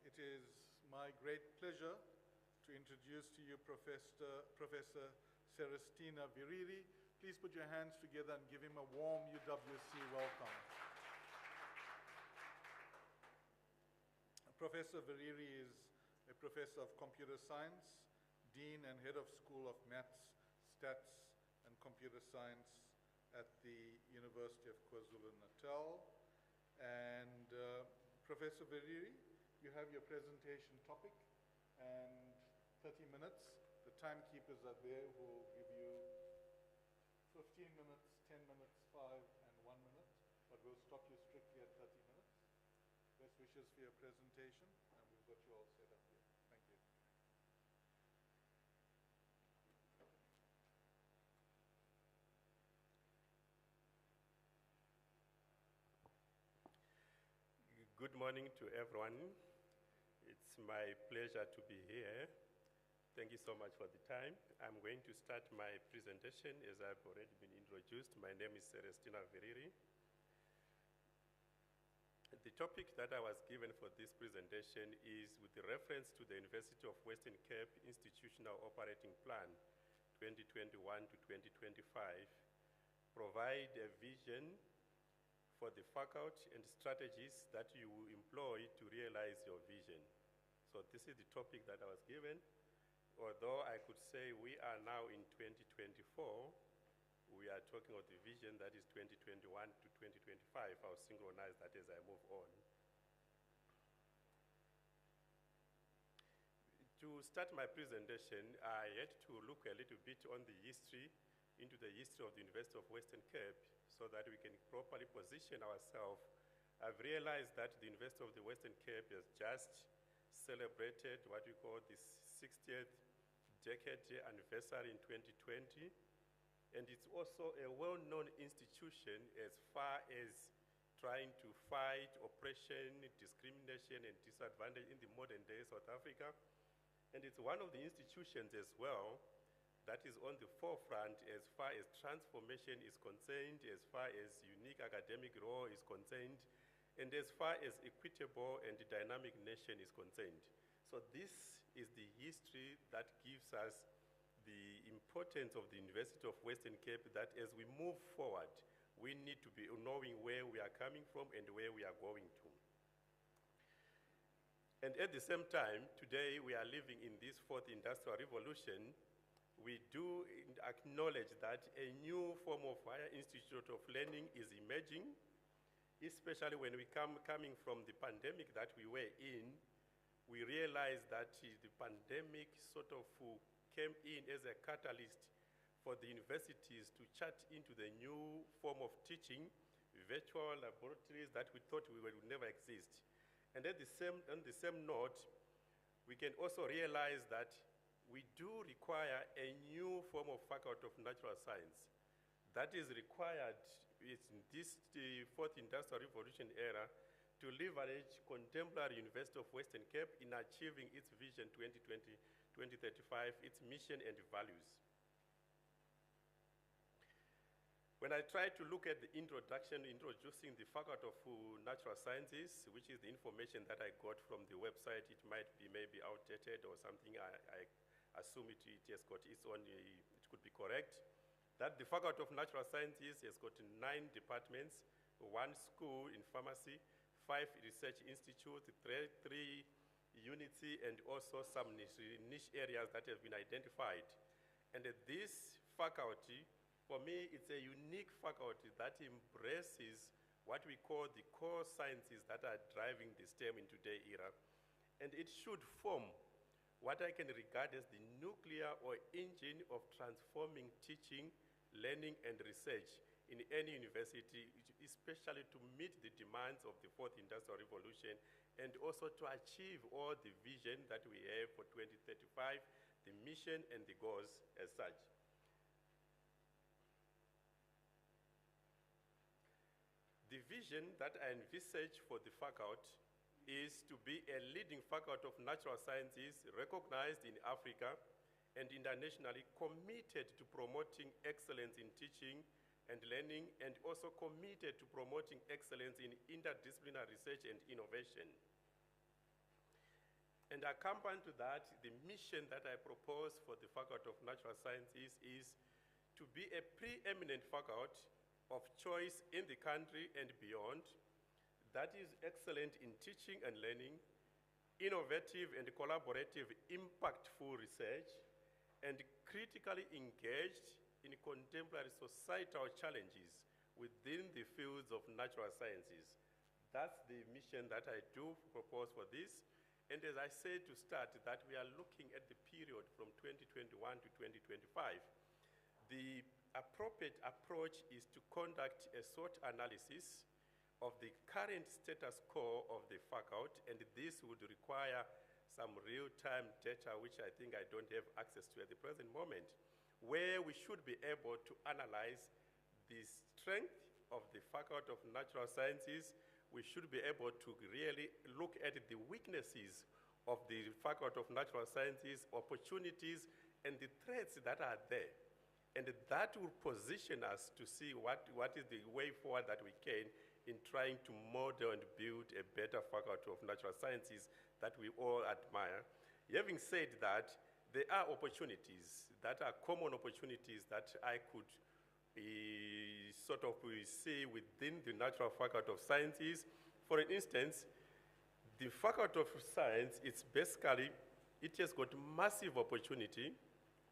It is my great pleasure to introduce to you Professor Celestina Viriri. Please put your hands together and give him a warm UWC welcome. Professor Viriri is a professor of computer science, Dean and Head of School of Maths, Stats, and Computer Science at the University of KwaZulu-Natal. And Professor Viriri, you have your presentation topic and 30 minutes. The timekeepers are there who will give you 15 minutes, 10 minutes, 5, and 1 minute. But we'll stop you strictly at 30 minutes. Best wishes for your presentation, and we've got you all set up here. Thank you. Good morning to everyone. It's my pleasure to be here. Thank you so much for the time. I'm going to start my presentation as I've already been introduced. My name is Celestina Viriri. The topic that I was given for this presentation is with reference to the University of Western Cape Institutional Operating Plan 2021 to 2025, provide a vision for the faculty and strategies that you will employ to realize your vision. So this is the topic that I was given. Although I could say we are now in 2024, we are talking of the vision that is 2021 to 2025. I'll synchronize that as I move on. To start my presentation, I had to look a little bit on the history, into the history of the University of Western Cape, so that we can properly position ourselves. I've realized that the University of the Western Cape has just celebrated what we call the 60th decade anniversary in 2020. And it's also a well-known institution as far as trying to fight oppression, discrimination, and disadvantage in the modern day South Africa. And it's one of the institutions as well that is on the forefront as far as transformation is concerned, as far as unique academic role is concerned, and as far as equitable and dynamic nation is concerned. So this is the history that gives us the importance of the University of Western Cape, that as we move forward, we need to be knowing where we are coming from and where we are going to. And at the same time, today we are living in this fourth industrial revolution. We do acknowledge that a new form of higher institute of learning is emerging, especially when we coming from the pandemic that we were in. We realize that the pandemic sort of came in as a catalyst for the universities to chart into the new form of teaching, virtual laboratories that we thought would never exist. And on the same note, we can also realize that we do require a new form of faculty of natural science that is required in this fourth industrial revolution era to leverage contemporary University of Western Cape in achieving its vision 2020-2035, its mission and values. When I try to look at the introduction, introducing the Faculty of Natural Sciences, which is the information that I got from the website, it might be maybe outdated or something. I assume it has got its own, it could be correct. That the Faculty of Natural Sciences has got 9 departments, 1 school in pharmacy, 5 research institutes, 3 units, and also some niche areas that have been identified. And this faculty, for me, it's a unique faculty that embraces what we call the core sciences that are driving the STEM in today's era. And it should form what I can regard as the nuclear or engine of transforming teaching, learning, and research in any university, especially to meet the demands of the fourth industrial revolution and also to achieve all the vision that we have for 2035, the mission and the goals as such. The vision that I envisage for the faculty is to be a leading faculty of natural sciences recognized in Africa and internationally, committed to promoting excellence in teaching and learning, and also committed to promoting excellence in interdisciplinary research and innovation. And accompanied to that, the mission that I propose for the Faculty of Natural Sciences is to be a preeminent faculty of choice in the country and beyond, that is excellent in teaching and learning, innovative and collaborative, impactful research, and critically engaged in contemporary societal challenges within the fields of natural sciences. That's the mission that I do propose for this. And as I said to start, that we are looking at the period from 2021 to 2025. The appropriate approach is to conduct a SWOT analysis of the current status quo of the faculty, and this would require some real-time data, which I think I don't have access to at the present moment, where we should be able to analyze the strength of the Faculty of Natural Sciences. We should be able to really look at the weaknesses of the Faculty of Natural Sciences, opportunities, and the threats that are there. And that will position us to see what is the way forward that we can in trying to model and build a better Faculty of Natural Sciences that we all admire. Having said that, there are opportunities that are common opportunities that I could sort of see within the Natural Faculty of Sciences. For instance, the Faculty of Science, it's basically, it has got massive opportunity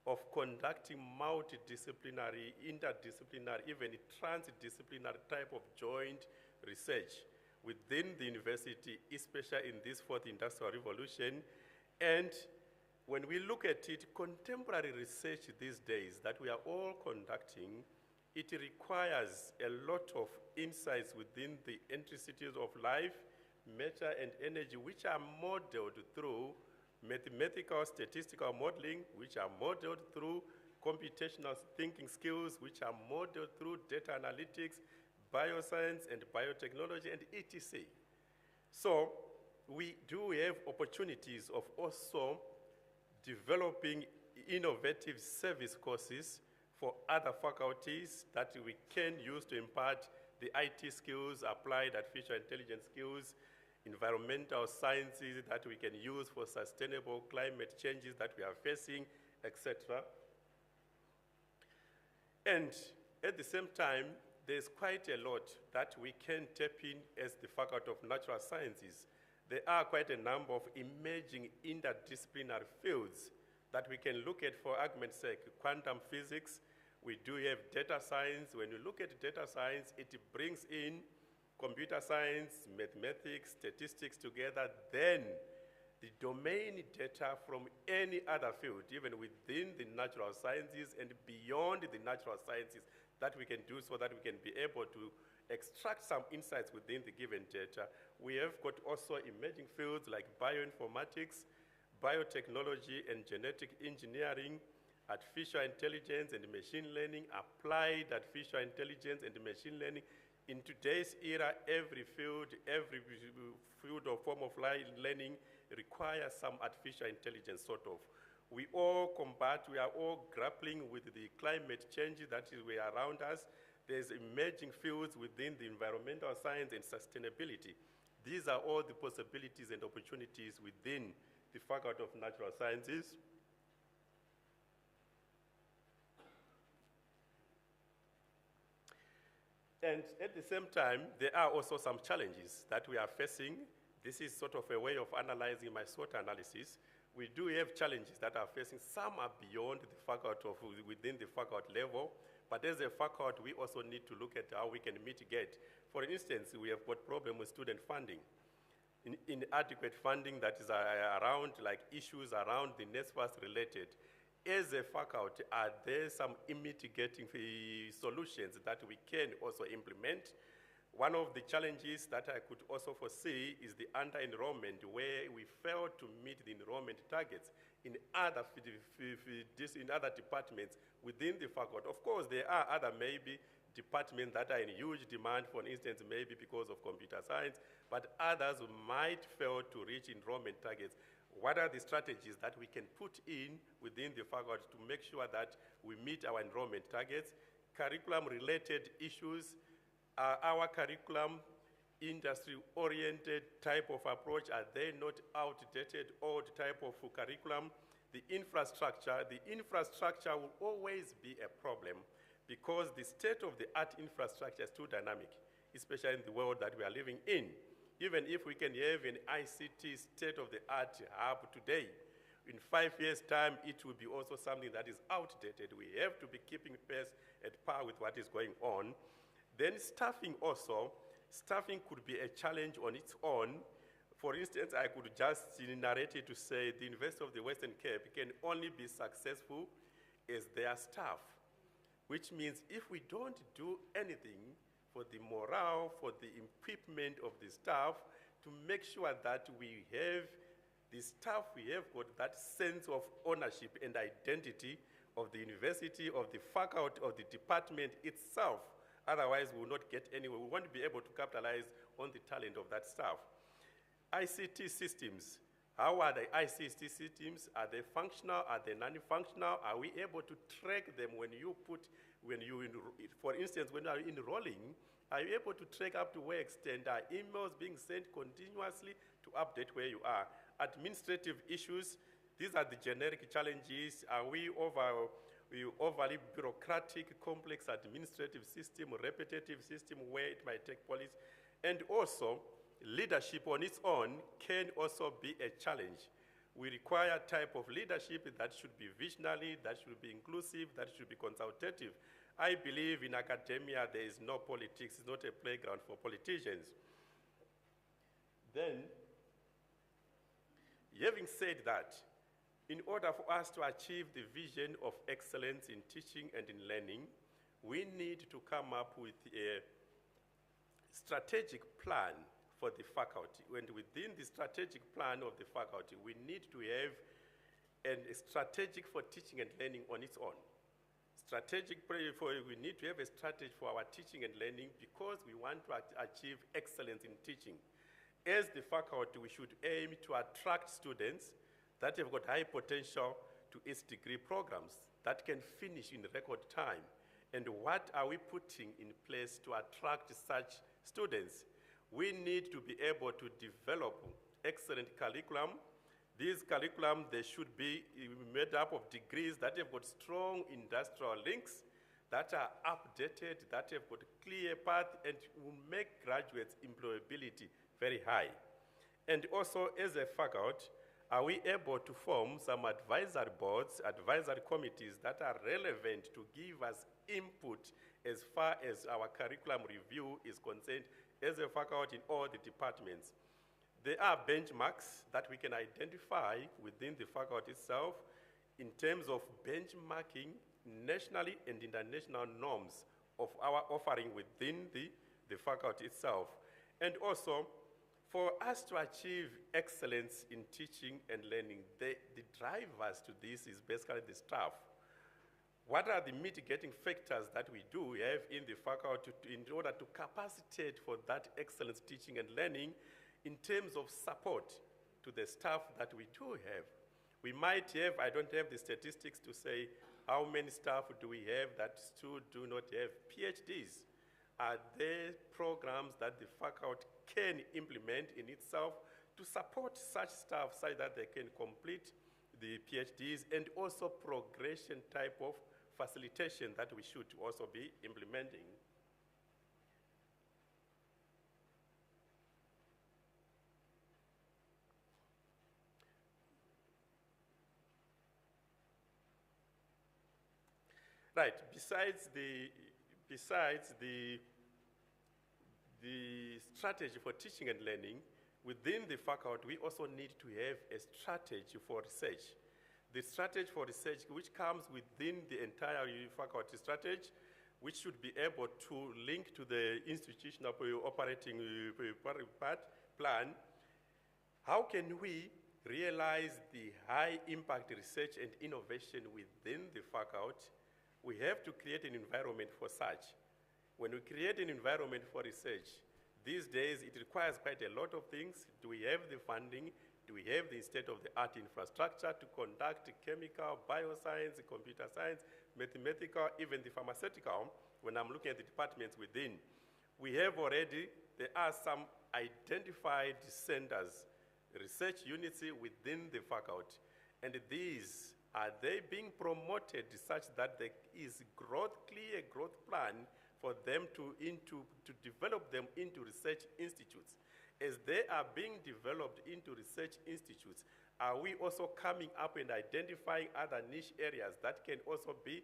of conducting multidisciplinary, interdisciplinary, even transdisciplinary type of joint research within the university, especially in this fourth industrial revolution. And when we look at it, contemporary research these days that we are all conducting, it requires a lot of insights within the intricacies of life, matter, and energy, which are modeled through mathematical statistical modeling, which are modeled through computational thinking skills, which are modeled through data analytics, bioscience, and biotechnology, and etc. So we do have opportunities of also developing innovative service courses for other faculties that we can use to impart the IT skills, applied artificial intelligence skills, environmental sciences that we can use for sustainable climate changes that we are facing, etc. And at the same time, there's quite a lot that we can tap in as the Faculty of Natural Sciences. There are quite a number of emerging interdisciplinary fields that we can look at. For argument's sake, quantum physics, we do have data science. When you look at data science, it brings in computer science, mathematics, statistics together, then the domain data from any other field, even within the natural sciences and beyond the natural sciences, that we can do so that we can be able to extract some insights within the given data. We have got also emerging fields like bioinformatics, biotechnology and genetic engineering, artificial intelligence and machine learning, applied artificial intelligence and machine learning. In today's era, every field or form of learning requires some artificial intelligence sort of. We all we are all grappling with the climate change that is around us. There's emerging fields within the environmental science and sustainability. These are all the possibilities and opportunities within the Faculty of Natural Sciences. And at the same time, there are also some challenges that we are facing. This is sort of a way of analyzing my SWOT analysis. We do have challenges that are facing. Some are beyond the faculty within the faculty level, But as a faculty, we also need to look at how we can mitigate. For instance, we have got problem with student funding. Inadequate funding that is around, like issues around the NSFAS related. As a faculty, are there some mitigating solutions that we can also implement? One of the challenges that I could also foresee is the under-enrollment, where we fail to meet the enrollment targets in other departments within the faculty. Of course, there are other maybe departments that are in huge demand, for instance, maybe because of computer science, but others might fail to reach enrollment targets. What are the strategies that we can put in within the faculty to make sure that we meet our enrollment targets? Curriculum-related issues, our curriculum industry-oriented type of approach, are they not outdated, old type of curriculum? The infrastructure will always be a problem because the state-of-the-art infrastructure is too dynamic, especially in the world that we are living in. Even if we can have an ICT state-of-the-art hub today, in 5 years' time, it will be also something that is outdated. We have to be keeping pace at par with what is going on. Then staffing also. Staffing could be a challenge on its own. For instance, I could just narrate it to say the University of the Western Cape can only be successful as their staff, which means if we don't do anything for the morale, for the equipment of the staff, to make sure that we have the staff, we have got that sense of ownership and identity of the university, of the faculty, of the department itself. Otherwise, we will not get anywhere. We won't be able to capitalize on the talent of that staff. ICT systems. How are the ICT systems? Are they functional? Are they non-functional? Are we able to track them for instance, when you are enrolling, are you able to track up to what extent are emails being sent continuously to update where you are? Administrative issues, these are the generic challenges. Are we overly bureaucratic, complex administrative system, repetitive system where it might take place? And also, leadership on its own can also be a challenge. We require a type of leadership that should be visionary, that should be inclusive, that should be consultative. I believe in academia there is no politics, it's not a playground for politicians. Then, having said that, in order for us to achieve the vision of excellence in teaching and in learning, we need to come up with a strategic plan for the faculty. And within the strategic plan of the faculty, we need to have a strategic for teaching and learning on its own. We need to have a strategy for our teaching and learning because we want to achieve excellence in teaching. As the faculty, we should aim to attract students that have got high potential to its degree programs that can finish in record time. And what are we putting in place to attract such students? We need to be able to develop excellent curriculum. These curriculum, they should be made up of degrees that have got strong industrial links, that are updated, that have got clear path, and will make graduates' employability very high. And also, as a faculty, are we able to form some advisory boards, advisory committees that are relevant to give us input as far as our curriculum review is concerned as a faculty in all the departments? There are benchmarks that we can identify within the faculty itself in terms of benchmarking nationally and international norms of our offering within the faculty itself. And also, for us to achieve excellence in teaching and learning, the drivers to this is basically the staff. What are the mitigating factors that we do have in the faculty in order to capacitate for that excellence teaching and learning in terms of support to the staff that we do have? We might have, I don't have the statistics to say how many staff do we have that still do not have PhDs. Are there programs that the faculty can implement in itself to support such staff so that they can complete the PhDs, and also progression type of facilitation that we should also be implementing? Right. Besides the strategy for teaching and learning, within the faculty, we also need to have a strategy for research. The strategy for research, which comes within the entire faculty strategy, which should be able to link to the institutional operating plan. How can we realize the high impact research and innovation within the faculty? We have to create an environment for such. When we create an environment for research, these days it requires quite a lot of things. Do we have the funding? Do we have the state-of-the-art infrastructure to conduct chemical, bioscience, computer science, mathematical, even the pharmaceutical? When I'm looking at the departments within, we have already, there are some identified centers, research units within the faculty. And these, are they being promoted such that there is clear growth plan for them to develop them into research institutes? As they are being developed into research institutes, are we also coming up and identifying other niche areas that can also be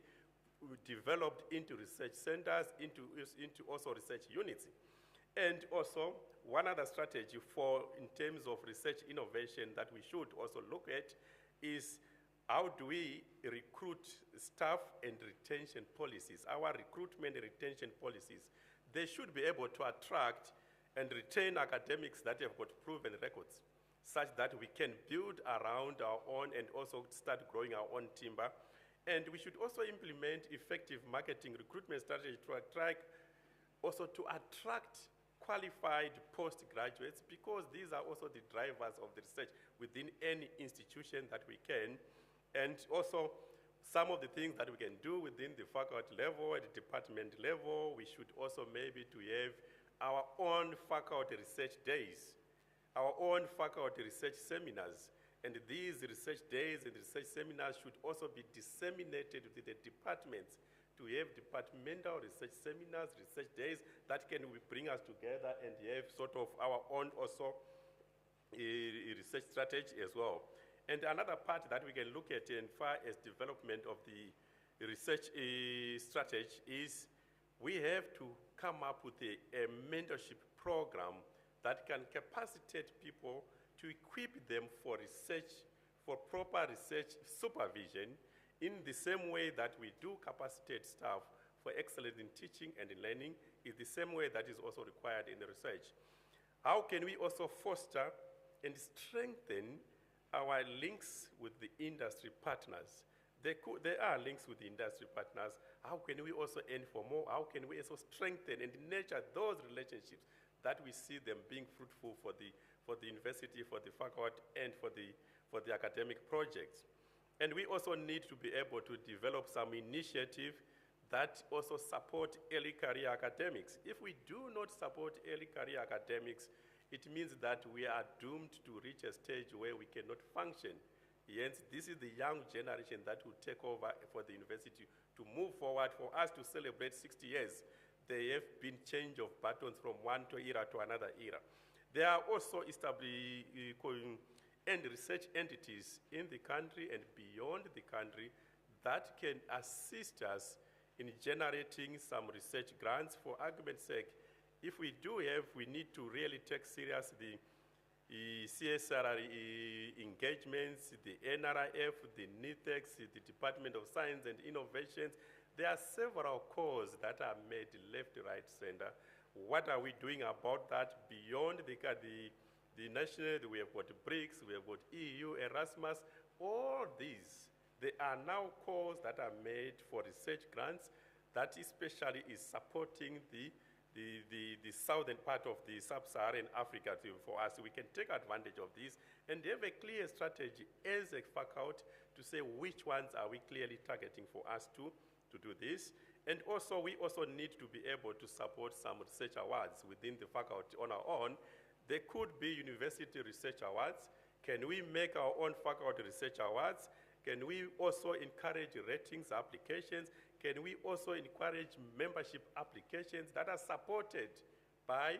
developed into research centers, into also research units? And also, one other strategy in terms of research innovation that we should also look at is how do we recruit staff and retention policies, our recruitment and retention policies. They should be able to attract and retain academics that have got proven records, such that we can build around our own and also start growing our own timber. And we should also implement effective marketing recruitment strategy to attract qualified postgraduates, because these are also the drivers of the research within any institution that we can. And also, some of the things that we can do within the faculty level, at the department level, we should also maybe to have our own faculty research days, our own faculty research seminars. And these research days and research seminars should also be disseminated to the departments, to have departmental research seminars, research days that can bring us together and have sort of our own also research strategy as well. And another part that we can look at in far as development of the research strategy is we have to come up with a mentorship program that can capacitate people to equip them for research, for proper research supervision, in the same way that we do capacitate staff for excellence in teaching and in learning, is the same way that is also required in the research. How can we also foster and strengthen our links with the industry partners? There are links with the industry partners. How can we also aim for more? How can we also strengthen and nurture those relationships that we see them being fruitful for the university, for the faculty, and for the academic projects? And we also need to be able to develop some initiative that also support early career academics. If we do not support early career academics, it means that we are doomed to reach a stage where we cannot function. Hence, this is the young generation that will take over for the university to move forward. For us to celebrate 60 years, there have been change of batons from one era to another era. There are also established and research entities in the country and beyond the country that can assist us in generating some research grants. For argument's sake, if we do have, we need to really take serious the CSR engagements, the NRIF, the NITEX, the Department of Science and Innovations. There are several calls that are made left, right, center. What are we doing about that beyond the national? We have got BRICS, we have got EU, Erasmus, all these. There are now calls that are made for research grants that especially is supporting the southern part of the sub-Saharan Africa for us. We can take advantage of this and have a clear strategy as a faculty to say which ones are we clearly targeting for us to do this. And also, we also need to be able to support some research awards within the faculty on our own. There could be university research awards. Can we make our own faculty research awards? Can we also encourage ratings applications? Can we also encourage membership applications that are supported by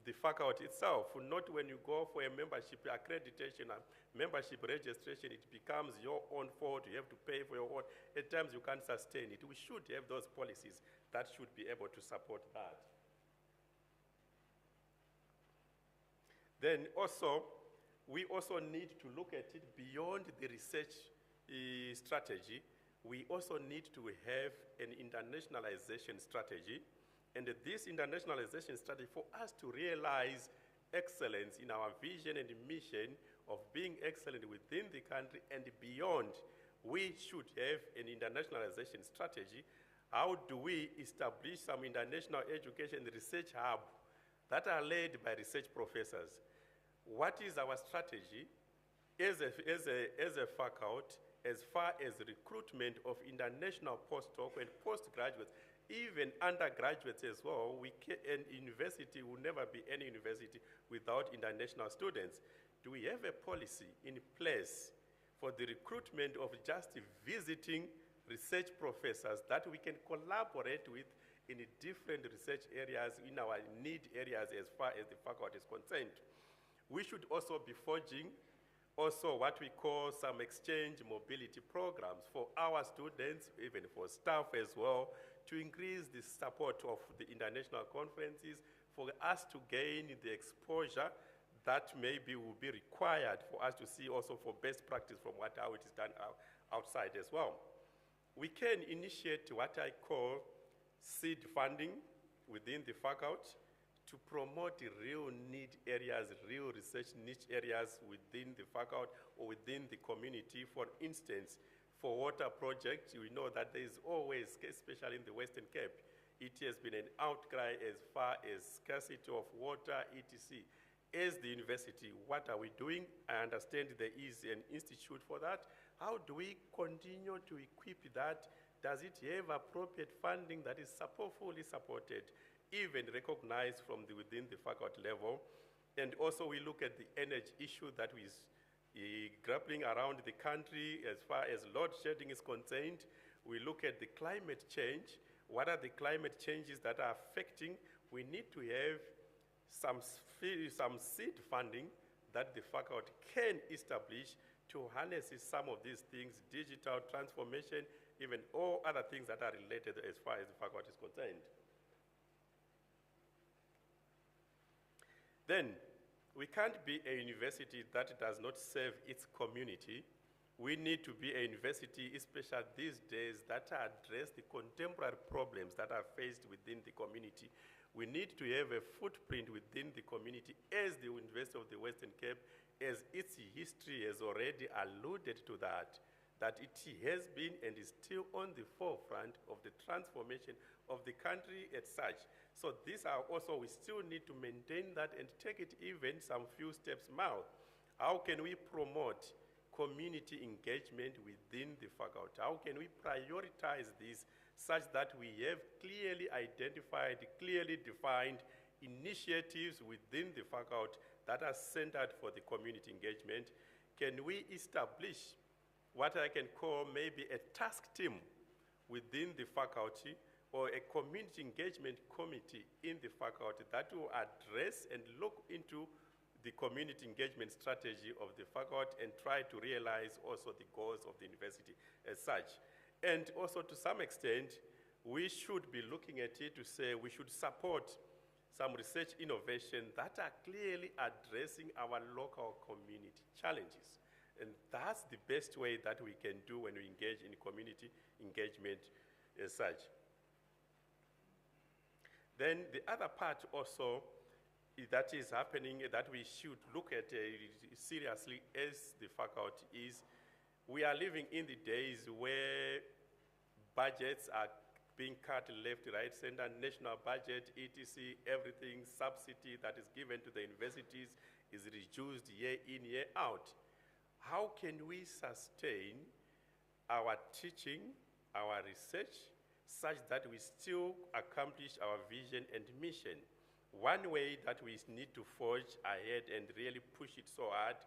the faculty itself, not when you go for a membership accreditation, a membership registration, it becomes your own fault, you have to pay for your own. At times you can't sustain it. We should have those policies that should be able to support that. Then also, we also need to look at it beyond the research strategy. We also need to have an internationalization strategy. And this internationalization strategy, for us to realize excellence in our vision and mission of being excellent within the country and beyond, we should have an internationalization strategy. How do we establish some international education research hub that are led by research professors? What is our strategy as a faculty as far as recruitment of international postdoc and postgraduates, even undergraduates as well? An university will never be any university without international students. Do we have a policy in place for the recruitment of just visiting research professors that we can collaborate with in different research areas, in our need areas as far as the faculty is concerned? We should also be forging also what we call some exchange mobility programs for our students, even for staff as well, to increase the support of the international conferences, for us to gain the exposure that maybe will be required for us to see also for best practice from how it is done outside as well. We can initiate what I call seed funding within the faculty to promote real need areas, real research niche areas within the faculty or within the community. For instance, for water projects, we know that there is always, especially in the Western Cape, it has been an outcry as far as scarcity of water, etc. As the university, what are we doing? I understand there is an institute for that. How do we continue to equip that? Does it have appropriate funding that is fully supported, even recognized from within the faculty level? And also we look at the energy issue that is grappling around the country as far as load shedding is concerned. We look at the climate change. What are the climate changes that are affecting? We need to have some seed funding that the faculty can establish to harness some of these things, digital transformation, even all other things that are related as far as the faculty is concerned. Then, we can't be a university that does not serve its community. We need to be a university, especially these days, that address the contemporary problems that are faced within the community. We need to have a footprint within the community as the University of the Western Cape, as its history has already alluded to that it has been and is still on the forefront of the transformation of the country as such. So these are also, we still need to maintain that and take it even some few steps more. How can we promote community engagement within the faculty? How can we prioritize this such that we have clearly identified, clearly defined initiatives within the faculty that are centered for the community engagement? Can we establish what I can call maybe a task team within the faculty or a community engagement committee in the faculty that will address and look into the community engagement strategy of the faculty and try to realize also the goals of the university as such? And also to some extent, we should be looking at it to say we should support some research innovation that are clearly addressing our local community challenges. And that's the best way that we can do when we engage in community engagement as such. Then the other part also that is happening that we should look at seriously as the faculty is we are living in the days where budgets are being cut left, right, center, national budget, etc., everything, subsidy that is given to the universities is reduced year in, year out. How can we sustain our teaching, our research, such that we still accomplish our vision and mission? One way that we need to forge ahead and really push it so hard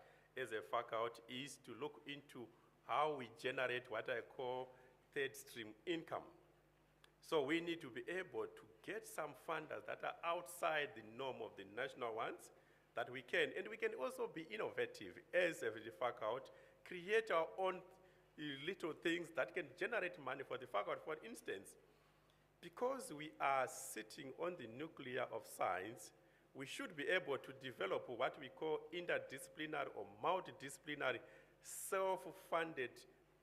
as a faculty is to look into how we generate what I call third stream income. So we need to be able to get some funders that are outside the norm of the national ones, that we can. And we can also be innovative as a faculty, create our own little things that can generate money for the faculty. For instance, because we are sitting on the nucleus of science, we should be able to develop what we call interdisciplinary or multidisciplinary self-funded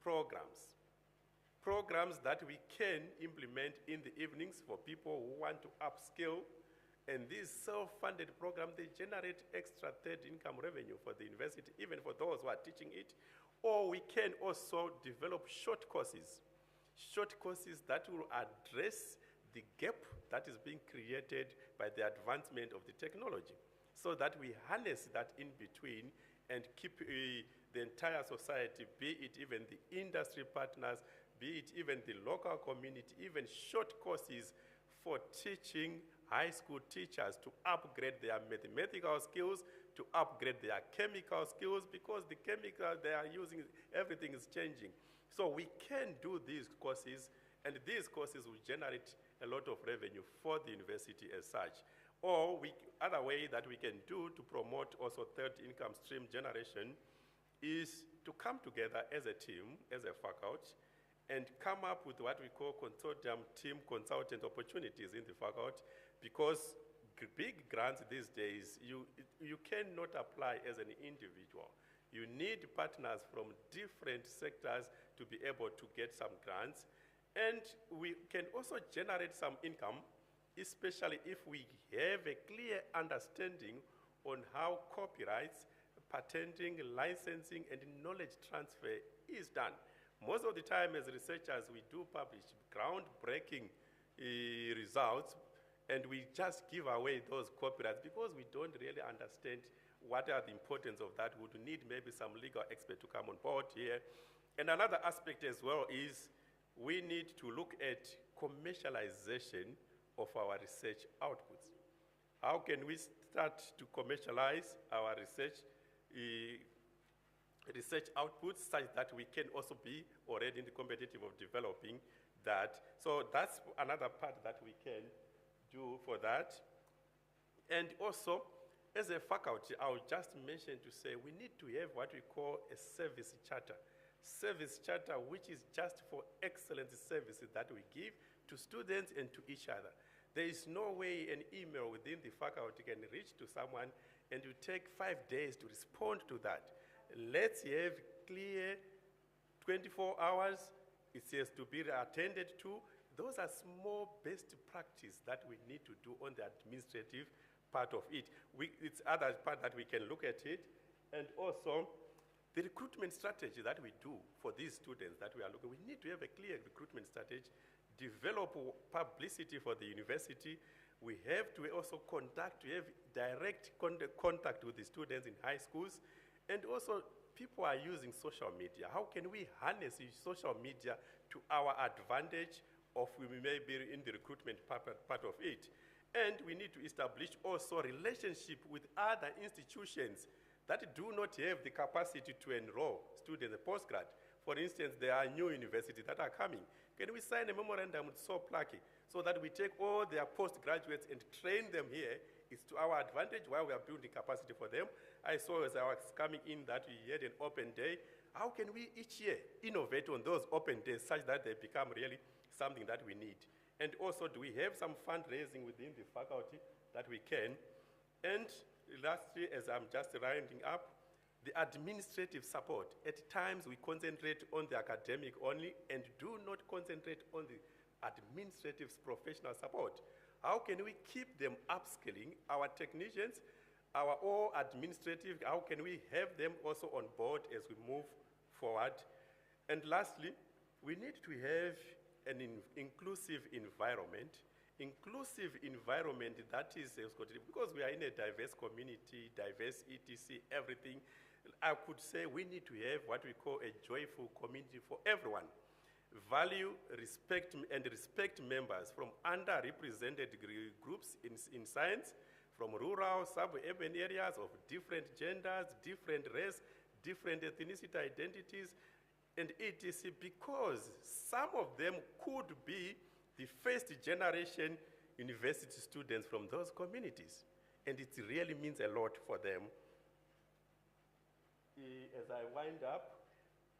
programs. Programs that we can implement in the evenings for people who want to upskill. And these self-funded programs, they generate extra third income revenue for the university, even for those who are teaching it. Or we can also develop short courses that will address the gap that is being created by the advancement of the technology, so that we harness that in between and keep the entire society, be it even the industry partners, be it even the local community, even short courses for teaching high school teachers to upgrade their mathematical skills, to upgrade their chemical skills, because the chemicals they are using, everything is changing. So we can do these courses, and these courses will generate a lot of revenue for the university as such. Or other way that we can do to promote also third income stream generation is to come together as a team, as a faculty, and come up with what we call consortium team consultant opportunities in the faculty, because big grants these days, you cannot apply as an individual. You need partners from different sectors to be able to get some grants. And we can also generate some income, especially if we have a clear understanding on how copyrights, patenting, licensing, and knowledge transfer is done. Most of the time as researchers, we do publish groundbreaking results, and we just give away those copyrights because we don't really understand what are the importance of that. We would need maybe some legal expert to come on board here. And another aspect as well is we need to look at commercialization of our research outputs. How can we start to commercialize our research outputs such that we can also be already in the competitive of developing that? So that's another part that we can do for that. And also, as a faculty, I'll just mention to say we need to have what we call a service charter. Service charter, which is just for excellent services that we give to students and to each other. There is no way an email within the faculty can reach to someone and you take 5 days to respond to that. Let's have clear 24 hours. It says to be attended to. Those are small best practice that we need to do on the administrative part of it. It's other part that we can look at it. And also, the recruitment strategy that we do for these students that we are looking, we need to have a clear recruitment strategy, develop publicity for the university. We have to also have direct contact with the students in high schools. And also, people are using social media. How can we harness social media to our advantage of we may be in the recruitment part of it? And we need to establish also relationship with other institutions that do not have the capacity to enroll students in postgrad. For instance, there are new universities that are coming. Can we sign a memorandum with SOPLACI so that we take all their postgraduates and train them here? It's to our advantage while we are building capacity for them. I saw as I was coming in that we had an open day. How can we each year innovate on those open days such that they become really something that we need? And also, do we have some fundraising within the faculty that we can? And lastly, as I'm just rounding up, the administrative support. At times, we concentrate on the academic only and do not concentrate on the administrative professional support. How can we keep them upskilling our technicians, our all administrative? How can we have them also on board as we move forward? And lastly, we need to have an inclusive environment. Inclusive environment that is, because we are in a diverse community, diverse ETC, everything, I could say we need to have what we call a joyful community for everyone. Value, respect, and respect members from underrepresented groups in science, from rural, suburban areas of different genders, different race, different ethnicity identities, and etc. Because some of them could be the first generation university students from those communities. And it really means a lot for them. As I wind up,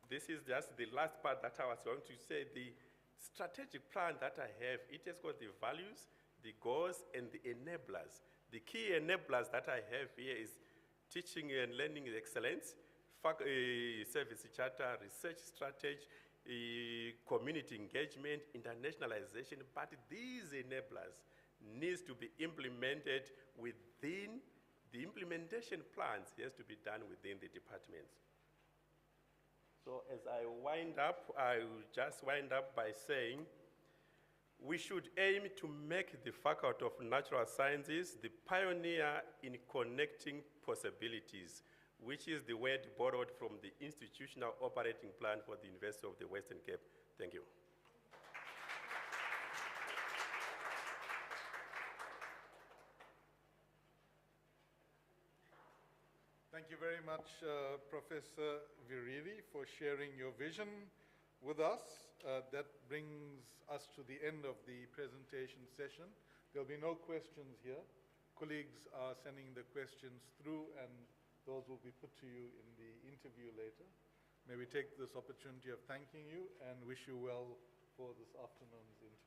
this is just the last part that I was going to say. The strategic plan that I have, it has got the values, the goals, and the enablers. The key enablers that I have here is teaching and learning excellence, service charter, research strategy, community engagement, internationalization, but these enablers needs to be implemented within the implementation plans. Has to be done within the departments. So as I wind up, I will just wind up by saying we should aim to make the Faculty of Natural Sciences the pioneer in connecting possibilities, which is the word borrowed from the institutional operating plan for the University of the Western Cape. Thank you. Thank you very much, Professor Virili, for sharing your vision with us. That brings us to the end of the presentation session. There'll be no questions here. Colleagues are sending the questions through, and those will be put to you in the interview later. May we take this opportunity of thanking you and wish you well for this afternoon's interview.